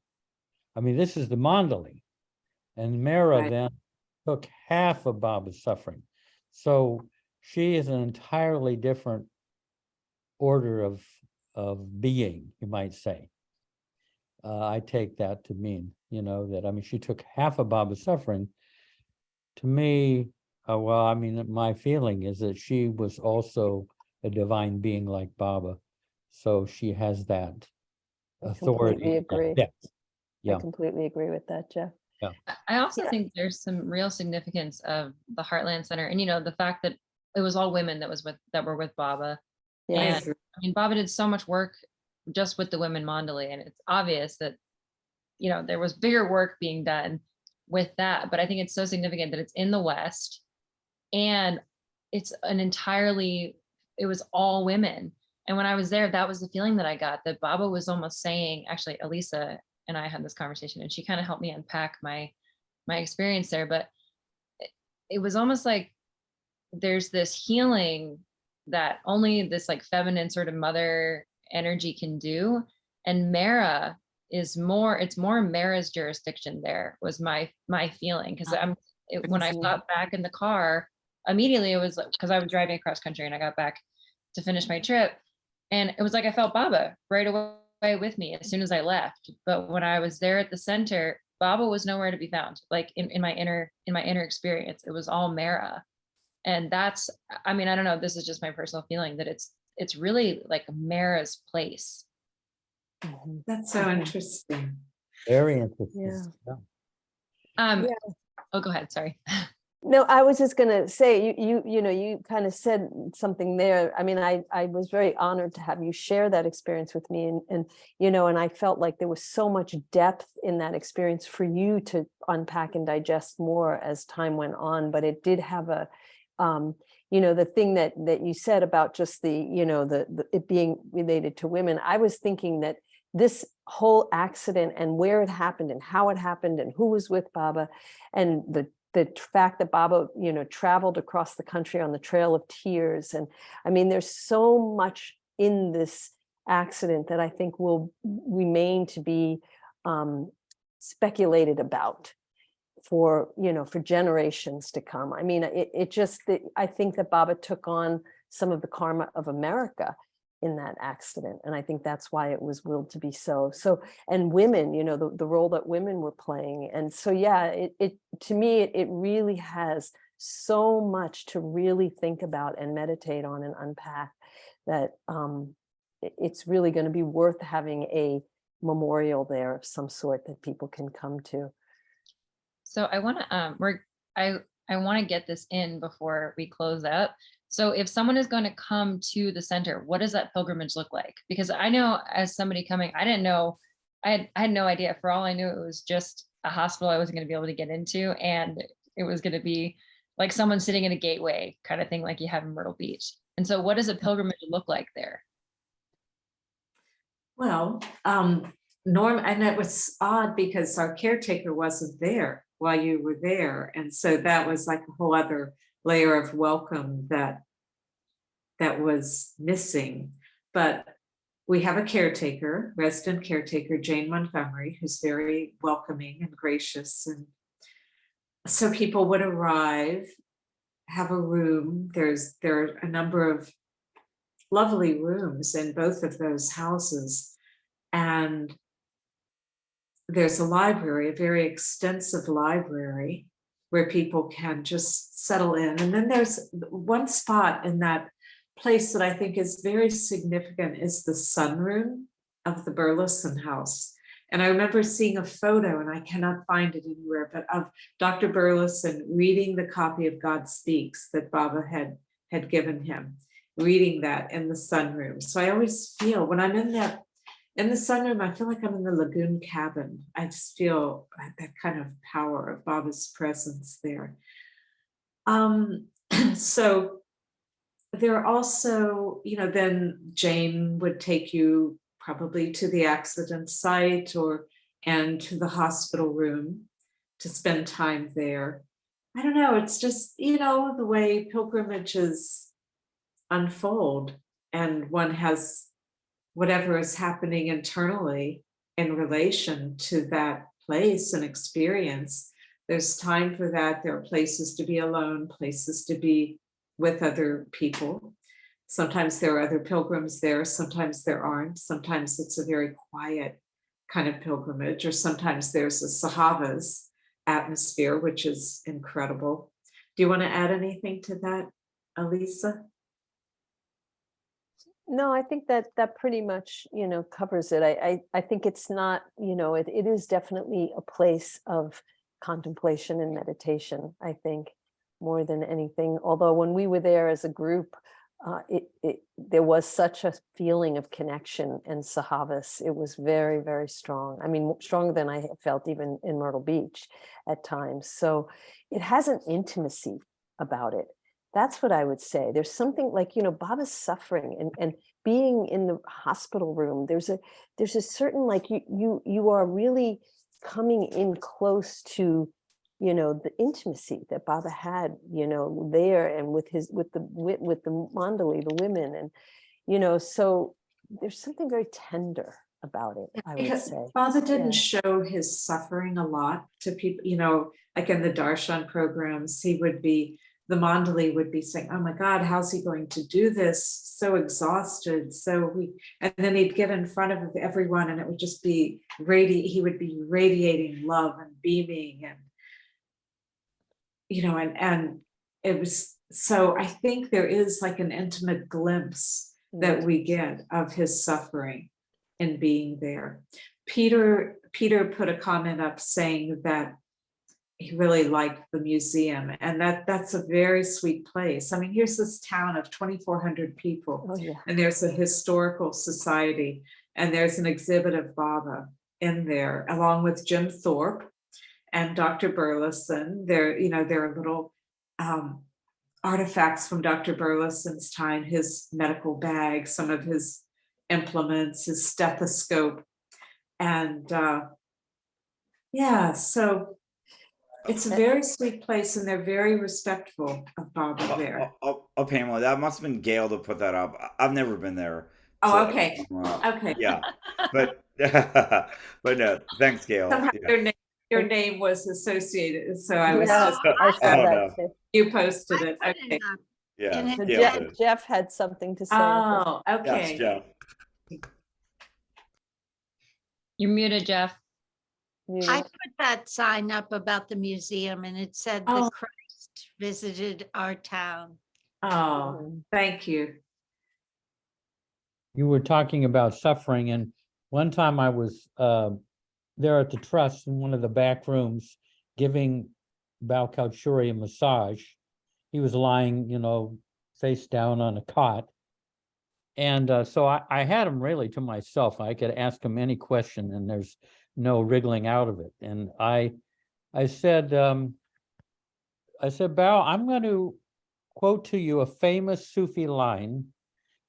I mean, this is the Mandali, and Mara then took half of Baba's suffering. So she is an entirely different order of being, you might say. I take that to mean, that, she took half of Baba's suffering. To me, my feeling is that she was also a divine being like Baba. So she has that authority. Completely agree. Yeah. I completely agree with that, Jeff. Yeah. I also think there's some real significance of the Heartland Center, and the fact that it was all women that were with Baba. Yes. And Baba did so much work just with the women Mandali, and it's obvious that there was bigger work being done with that. But I think it's so significant that it's in the West, and it's it was all women. And when I was there, that was the feeling that I got, that Baba was almost saying, actually, Alisa and I had this conversation, and she kind of helped me unpack my experience there. But it was almost like there's this healing that only this like feminine sort of mother energy can do. And Mara it's more Mara's jurisdiction there, was my feeling. Because when I got back in the car, immediately it was like, because I was driving across country and I got back to finish my trip, and it was like I felt Baba right away with me as soon as I left. But when I was there at the center, Baba was nowhere to be found. Like in my inner experience, it was all Mara. And that's, I don't know, this is just my personal feeling, that it's really like Mara's place. That's so interesting. Very interesting. Yeah. Oh, go ahead. Sorry. No, I was just going to say, you kind of said something there. I was very honored to have you share that experience with me, and I felt like there was so much depth in that experience for you to unpack and digest more as time went on. But it did have a, the thing that you said about just it being related to women. I was thinking that this whole accident and where it happened and how it happened and who was with Baba, and the fact that Baba, traveled across the country on the Trail of Tears. And there's so much in this accident that I think will remain to be speculated about for generations to come. I think that Baba took on some of the karma of America in that accident. And I think that's why it was willed to be so. And women, the role that women were playing. And so, to me, it really has so much to really think about and meditate on and unpack, that it's really going to be worth having a memorial there of some sort that people can come to. So I want to, I want to get this in before we close up. So if someone is going to come to the center, what does that pilgrimage look like? Because I know, as somebody coming, I didn't know, I had no idea. For all I knew, it was just a hospital I wasn't going to be able to get into. And it was going to be like someone sitting in a gateway kind of thing, like you have in Myrtle Beach. And so what does a pilgrimage look like there? Well, Norm, and it was odd because our caretaker wasn't there while you were there. And so that was like a whole other layer of welcome that was missing. But we have a caretaker, resident caretaker, Jane Montgomery, who's very welcoming and gracious. And so people would arrive, have a room. There are a number of lovely rooms in both of those houses. And there's a library, a very extensive library, where people can just settle in. And then there's one spot in that place that I think is very significant, is the sunroom of the Burleson house. And I remember seeing a photo, and I cannot find it anywhere, but of Dr. Burleson reading the copy of God Speaks that Baba had given him, reading that in the sunroom. So I always feel when I'm in the sunroom, I feel like I'm in the lagoon cabin. I just feel that kind of power of Baba's presence there. So there are also, then Jane would take you probably to the accident site and to the hospital room to spend time there. I don't know, it's just, the way pilgrimages unfold, and one has whatever is happening internally in relation to that place and experience. There's time for that. There are places to be alone, places to be with other people. Sometimes there are other pilgrims there, sometimes there aren't. Sometimes it's a very quiet kind of pilgrimage, or sometimes there's a Sahavas atmosphere, which is incredible. Do you want to add anything to that, Alisa? No, I think that pretty much, covers it. I think it's not, it is definitely a place of contemplation and meditation, I think, more than anything. Although when we were there as a group, there was such a feeling of connection and Sahavas. It was very, very strong. I mean, stronger than I felt even in Myrtle Beach at times. So it has an intimacy about it. That's what I would say. There's something like, Baba's suffering and being in the hospital room. There's a certain, like, you are really coming in close to, the intimacy that Baba had, there, and with the mandali, the women, and, so there's something very tender about it, I would say. Baba didn't show his suffering a lot to people, like in the darshan programs, the mandali would be saying, oh my God, how's he going to do this? So exhausted. And then he'd get in front of everyone and it would just be he would be radiating love and beaming, and and it was, so I think there is like an intimate glimpse that we get of his suffering and being there. Peter put a comment up saying that he really liked the museum, and that's a very sweet place. I mean, here's this town of 2,400 people, and there's a historical society, and there's an exhibit of Baba in there, along with Jim Thorpe and Dr. Burleson. There are little artifacts from Dr. Burleson's time, his medical bag, some of his implements, his stethoscope, and so it's a very sweet place, and they're very respectful of Baba there. Pamela, that must have been Gail to put that up. I've never been there. Oh, okay. Okay. Yeah, but but no, thanks, Gail. Somehow your name was associated, so I was just. I saw that too. You posted it. Okay. Yeah. So Jeff had something to say. Oh, okay. Yes, Jeff. You're muted, Jeff. I put that sign up about the museum, and it said that Christ visited our town. Oh, thank you. You were talking about suffering, and one time I was there at the trust in one of the back rooms giving Bal Kautshuri a massage. He was lying, face down on a cot. And so I had him really to myself. I could ask him any question, and there's no wriggling out of it. And I said, Bal, I'm going to quote to you a famous Sufi line,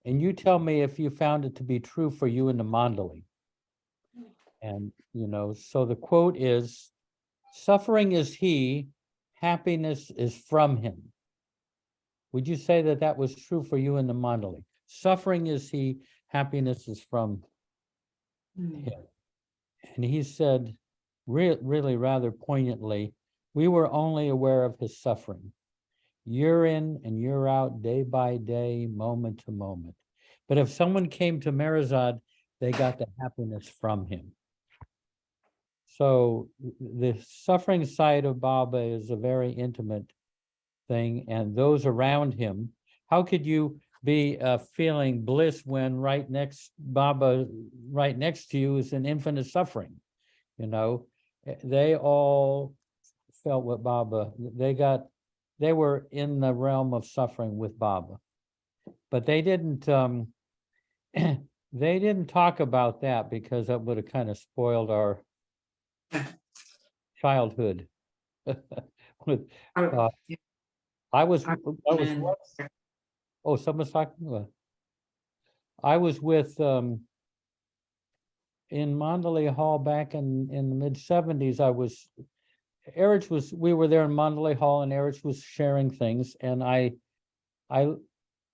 and you tell me if you found it to be true for you in the mandali. And, so the quote is, suffering is he, happiness is from him. Would you say that that was true for you in the mandali? Suffering is he, happiness is from him. And he said, really rather poignantly, we were only aware of his suffering. You're in and you're out day by day, moment to moment. But if someone came to Merazad, they got the happiness from him. So the suffering side of Baba is a very intimate thing, and those around him, how could you be feeling bliss when Baba right next to you is in infinite suffering? They all felt what Baba, they were in the realm of suffering with Baba, but they didn't they didn't talk about that because that would have kind of spoiled our childhood with I was Goodman. once, oh, someone's talking. I was with in Mandalay Hall back in the mid-70s. We were there in Mandalay Hall, and Erich was sharing things, and I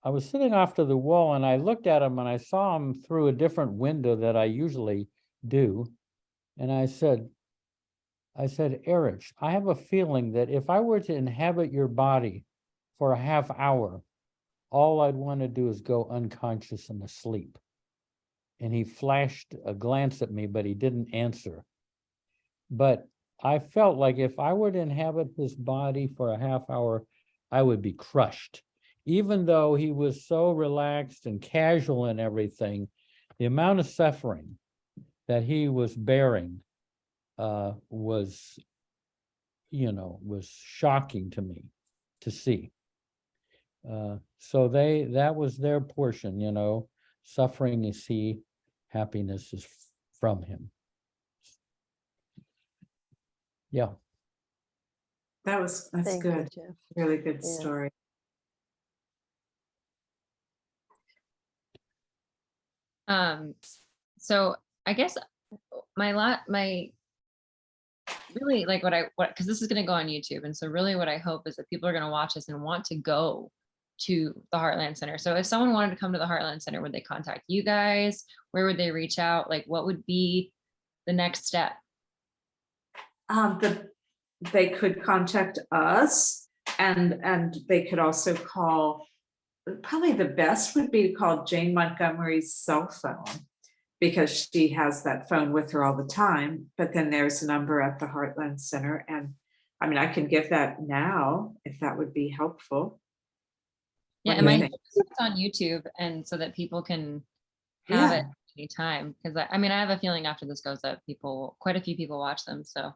was sitting off to the wall, and I looked at him, and I saw him through a different window that I usually do, and I said, Erich, I have a feeling that if I were to inhabit your body for a half hour, all I'd want to do is go unconscious and asleep. And he flashed a glance at me, but he didn't answer. But I felt like if I were to inhabit his body for a half hour, I would be crushed. Even though he was so relaxed and casual and everything, the amount of suffering that he was bearing was shocking to me to see. So that was their portion, suffering is he, happiness is from him. Yeah. That's Thank you, good. Jeff. Really good Yeah. story. So I guess my really like because this is going to go on YouTube, and so really what I hope is that people are going to watch this and want to go to the Heartland Center. So if someone wanted to come to the Heartland Center, would they contact you guys? Where would they reach out? Like, what would be the next step? They could contact us, and they could also call. Probably the best would be to call Jane Montgomery's cell phone, because she has that phone with her all the time. But then there's a number at the Heartland Center, and I mean, I can give that now if that would be helpful. Yeah, and my it's on YouTube, and so that people can have it anytime. Because I mean, I have a feeling after this goes up, quite a few people watch them. So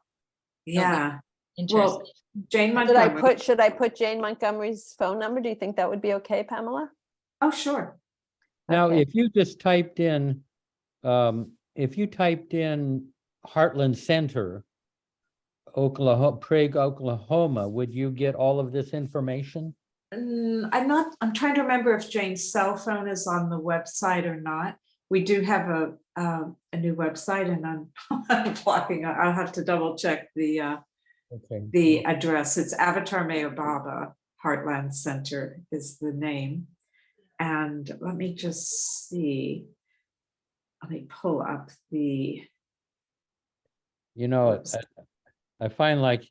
yeah, interesting. Well, Jane Montgomery. Should I put Jane Montgomery's phone number? Do you think that would be okay, Pamela? Oh, sure. Now, Okay. if you just typed in, Heartland Center, Prague, Oklahoma, would you get all of this information? I'm trying to remember if Jane's cell phone is on the website or not. We do have a new website, and I'm blocking. I'll have to double check the address. It's Avatar Mayor Baba Heartland Center is the name. And let me just see. Let me pull up the. I find like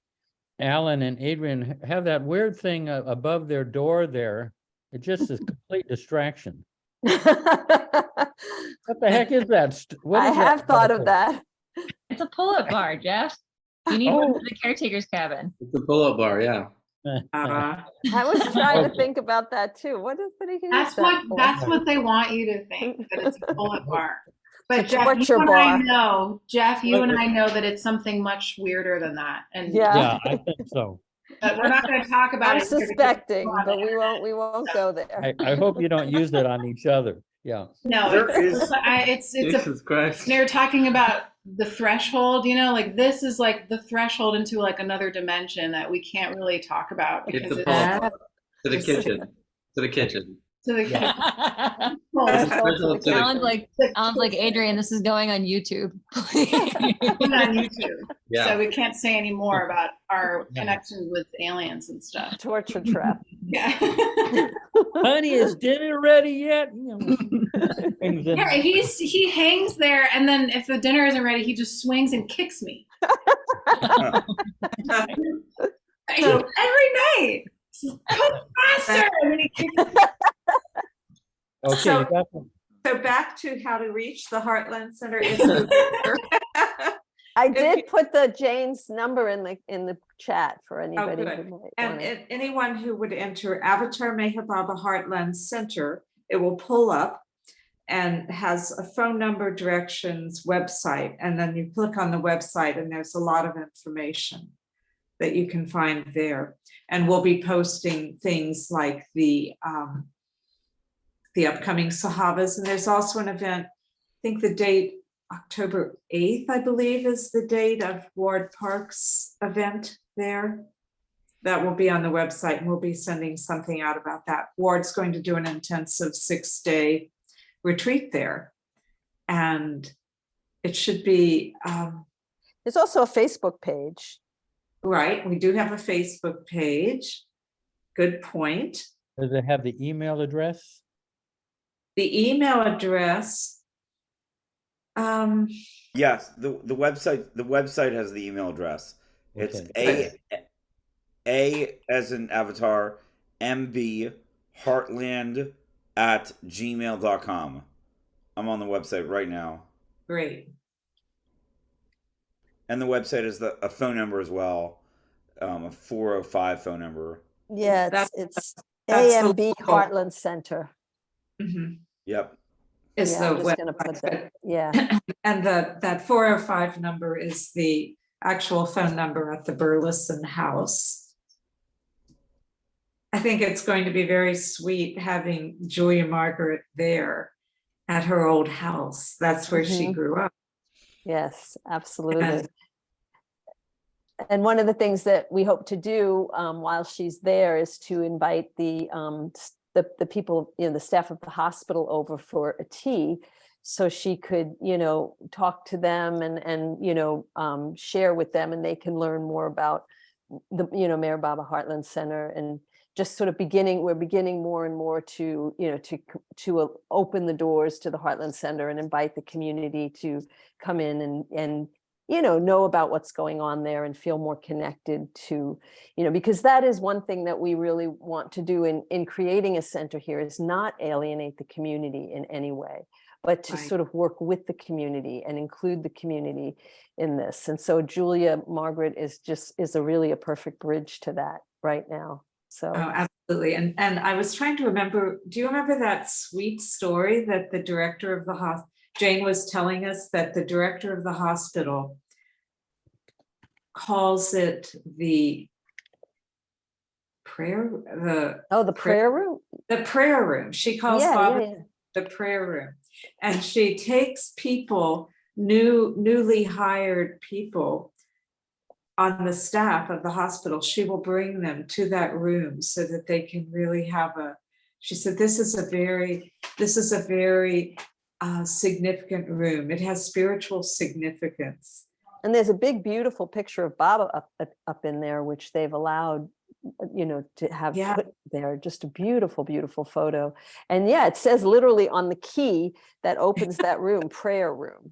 Alan and Adrian have that weird thing above their door there. It just is complete distraction. What the heck is that? I have thought of that. It's a pull-up bar, Jeff. You need one for the caretaker's cabin. It's a pull-up bar, yeah. I was trying to think about that too. What is it? That's what they want you to think, that it's a pull-up bar. But Jeff, you and I know that it's something much weirder than that. And yeah, I think so. But we're not going to talk about it. I'm suspecting, but we won't go there. I hope you don't use it on each other. Yeah. No, it's Jesus Christ. They're talking about the threshold, like this is like the threshold into like another dimension that we can't really talk about. It's a pull-up to the kitchen. To the kitchen. To the Sounds like Adrian, this is going on YouTube. On YouTube. Yeah. So we can't say any more about our connection with aliens and stuff. Torture trap. Yeah. Honey, is dinner ready yet? Yeah, he hangs there, and then if the dinner isn't ready, he just swings and kicks me. Every night. Cook faster! And then he kicks me. Okay. So back to how to reach the Heartland Center. I did put the Jane's number in the chat for anybody who might want it. Anyone who would enter Avatar Meher Baba Heartland Center, it will pull up and has a phone number, directions, website, and then you click on the website and there's a lot of information that you can find there. And we'll be posting things like the upcoming Sahavas, and there's also an event, I think the date October 8th, I believe, is the date of Ward Park's event there. That will be on the website, and we'll be sending something out about that. Ward's going to do an intensive 6-day retreat there. And it should be There's also a Facebook page. right. We do have a Facebook page. Good point. Does it have the email address? The email address. Yes, the website has the email address. It's A as in Avatar, MB Heartland at gmail.com. I'm on the website right now. Great. And the website is a phone number as well, a 405 phone number. Yeah, it's AMB Heartland Center. Mm-hmm. Yep. Is yeah, the I'm just gonna put that. Yeah. And that 405 number is the actual phone number at the Burleson house. I think it's going to be very sweet having Julia Margaret there at her old house. That's where she grew up. Yes, absolutely. And one of the things that we hope to do while she's there is to invite the people, the staff of the hospital over for a tea, so she could, talk to them and share with them, and they can learn more about the, Mayor Baba Heartland Center, and just sort of we're beginning more and more to open the doors to the Heartland Center and invite the community to come in and know about what's going on there and feel more connected to, because that is one thing that we really want to do in creating a center here, is not alienate the community in any way, but to sort of work with the community and include the community in this. And so Julia Margaret is really a perfect bridge to that right now. So absolutely. And I was trying to remember, do you remember that sweet story that the director of the hospital, Jane was telling us, that the director of the hospital calls it the prayer, the prayer room? The prayer room. She calls the prayer room. And she takes people, newly hired people on the staff of the hospital. She will bring them to that room so that they can really have she said, this is a very significant room. It has spiritual significance. And there's a big, beautiful picture of Baba up in there, which they've allowed, to have put there. Just a beautiful, beautiful photo. And it says literally on the key that opens that room, prayer room.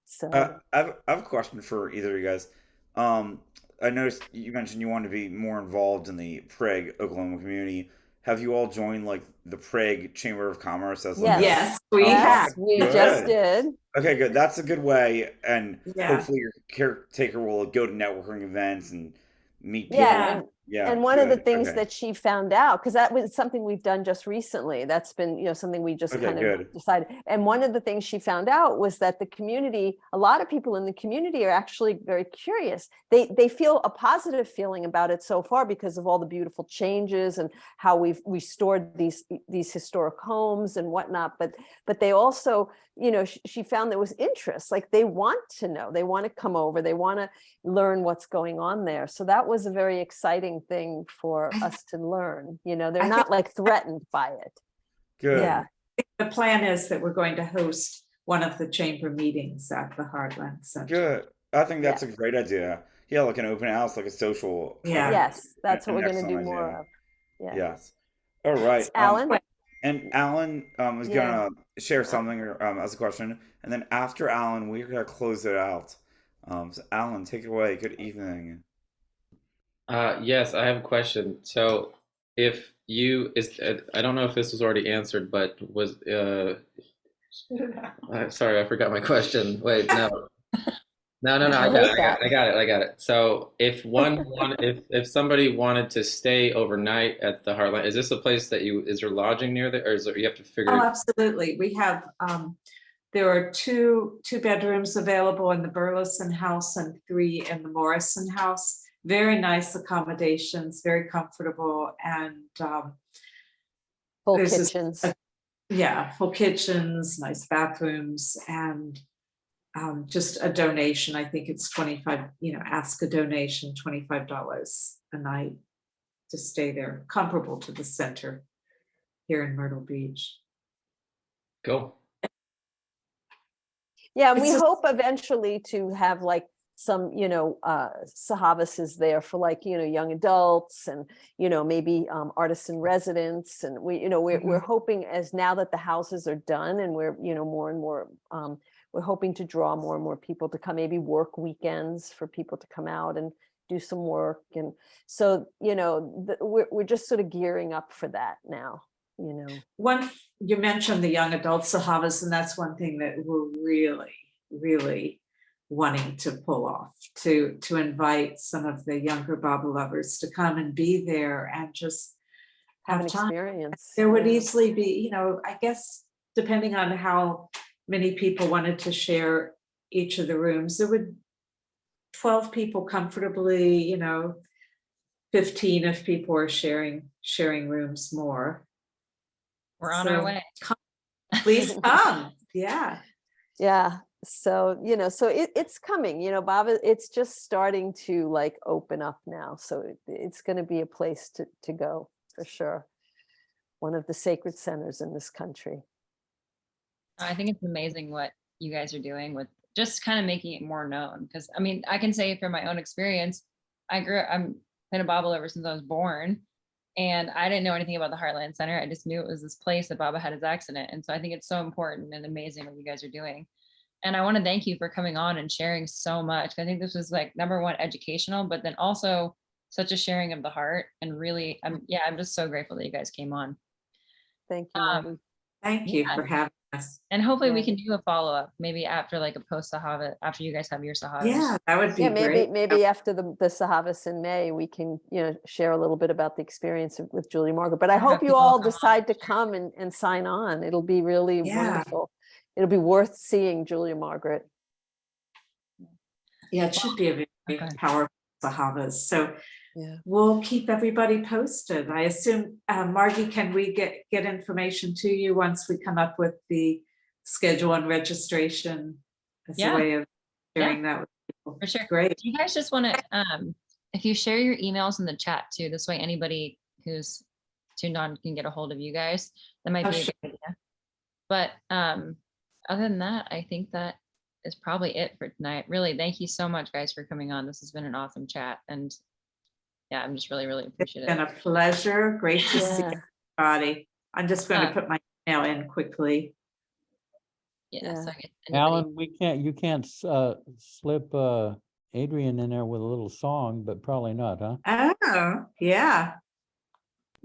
So I have a question for either of you guys. I noticed you mentioned you want to be more involved in the Prague, Oklahoma community. Have you all joined like the Prague Chamber of Commerce? As yes, we have. We just did. Okay, good. That's a good way, and hopefully your caretaker will go to networking events and meet people. And one of the things that she found out, because that was something we've done just recently, that's been something we just kind of decided. And one of the things she found out was that the community, a lot of people in the community are actually very curious. They feel a positive feeling about it so far because of all the beautiful changes and how we've restored these historic homes and whatnot. But they also, she found there was interest. Like they want to know, they want to come over, they want to learn what's going on there. So that was a very exciting thing for us to learn. They're not like threatened by it. Good. Yeah. The plan is that we're going to host one of the chamber meetings at the Heartland Center. Good. I think that's a great idea. Yeah, like an open house, like a social. Yeah. Yes, that's what we're going to do more of. Yeah. Yes. All right. It's Alan. And Alan is going to share something as a question. And then after Alan, we're going to close it out. So Alan, take it away. Good evening. Yes, I have a question. So if I don't know if this was already answered, but was, sorry, I forgot my question. Wait, no. No, I got it. So if somebody wanted to stay overnight at the Heartland, is this a place that is there lodging near there, or is there, you have to figure? Oh, absolutely. We have, there are two bedrooms available in the Burleson house and 3 in the Morrison house. Very nice accommodations, very comfortable, and full kitchens. Full kitchens, nice bathrooms, and just a donation. I think it's 25, ask a donation, $25 a night to stay there, comparable to the center here in Myrtle Beach. Cool. Yeah, and we hope eventually to have like some, sahavas there for like, young adults and, maybe artists in residence. And we're hoping, as now that the houses are done and we're, more and more, we're hoping to draw more and more people to come, maybe work weekends for people to come out and do some work. And so, we're just sort of gearing up for that now, You mentioned the young adult sahavas, and that's one thing that we're really, really wanting to pull off, to invite some of the younger Baba lovers to come and be there and just have an time. experience. There would easily be, I guess, depending on how many people wanted to share each of the rooms, there would 12 people comfortably, 15 if people are sharing rooms more. We're on our way. Please come. Yeah. Yeah. So, it's coming, Baba, it's just starting to like open up now. So it's going to be a place to go for sure. One of the sacred centers in this country. I think it's amazing what you guys are doing with just kind of making it more known. Because I mean, I can say from my own experience, I'm been a Baba ever since I was born. And I didn't know anything about the Heartland Center. I just knew it was this place that Baba had his accident. And so I think it's so important and amazing what you guys are doing. And I want to thank you for coming on and sharing so much. I think this was like number one, educational, but then also such a sharing of the heart. And really, I'm just so grateful that you guys came on. Thank you. Thank you for having us. And hopefully we can do a follow-up, maybe after like a post Sahava, after you guys have your Sahavas. Yeah, that would be great. Maybe after the Sahavas in May, we can, share a little bit about the experience with Julia Margaret. But I hope you all decide to come and sign on. It'll be really wonderful. It'll be worth seeing Julia Margaret. Yeah, it should be a very powerful Sahavas. So we'll keep everybody posted. I assume, Margie, can we get information to you once we come up with the schedule and registration as a way of sharing that with people? For sure. Great. Do you guys just want to, if you share your emails in the chat too, this way anybody who's tuned on can get a hold of you guys. That might be a good idea. But other than that, I think that is probably it for tonight. Really, thank you so much, guys, for coming on. This has been an awesome chat. And yeah, I'm just really, really appreciative. It's been a pleasure. Great to see everybody. I'm just going to put my email in quickly. Yeah. So Alan, you can't slip Adrian in there with a little song, but probably not, huh? Oh, yeah.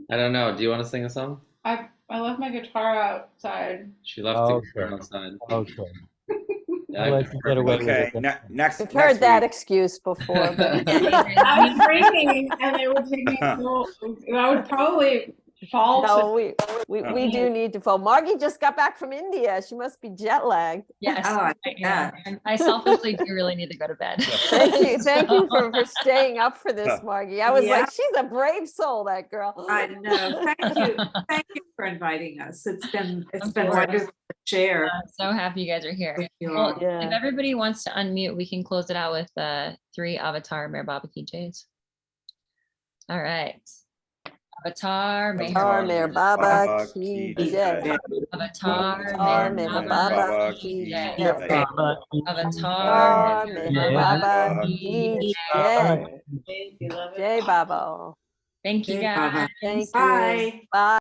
I don't know. Do you want to sing a song? I left my guitar outside. She left the guitar outside. Okay. I'll let you get away with it. Next. I've heard that excuse before. But I was drinking, and it would take me. I would probably fall. No, we do need to fall. Margie just got back from India. She must be jet lagged. Yes. I selfishly do really need to go to bed. Thank you for staying up for this, Margie. I was like, she's a brave soul, that girl. I know. Thank you for inviting us. It's been wonderful to share. So happy you guys are here. Well, if everybody wants to unmute, we can close it out with 3 Avatar Meher Baba Ki Jays. All right. Avatar Meher Baba Ki Jai. Avatar Meher Baba Ki Jai. Avatar Meher Baba Ki Jai. Jai Baba. Thank you, guys. Thank you. Bye. Bye.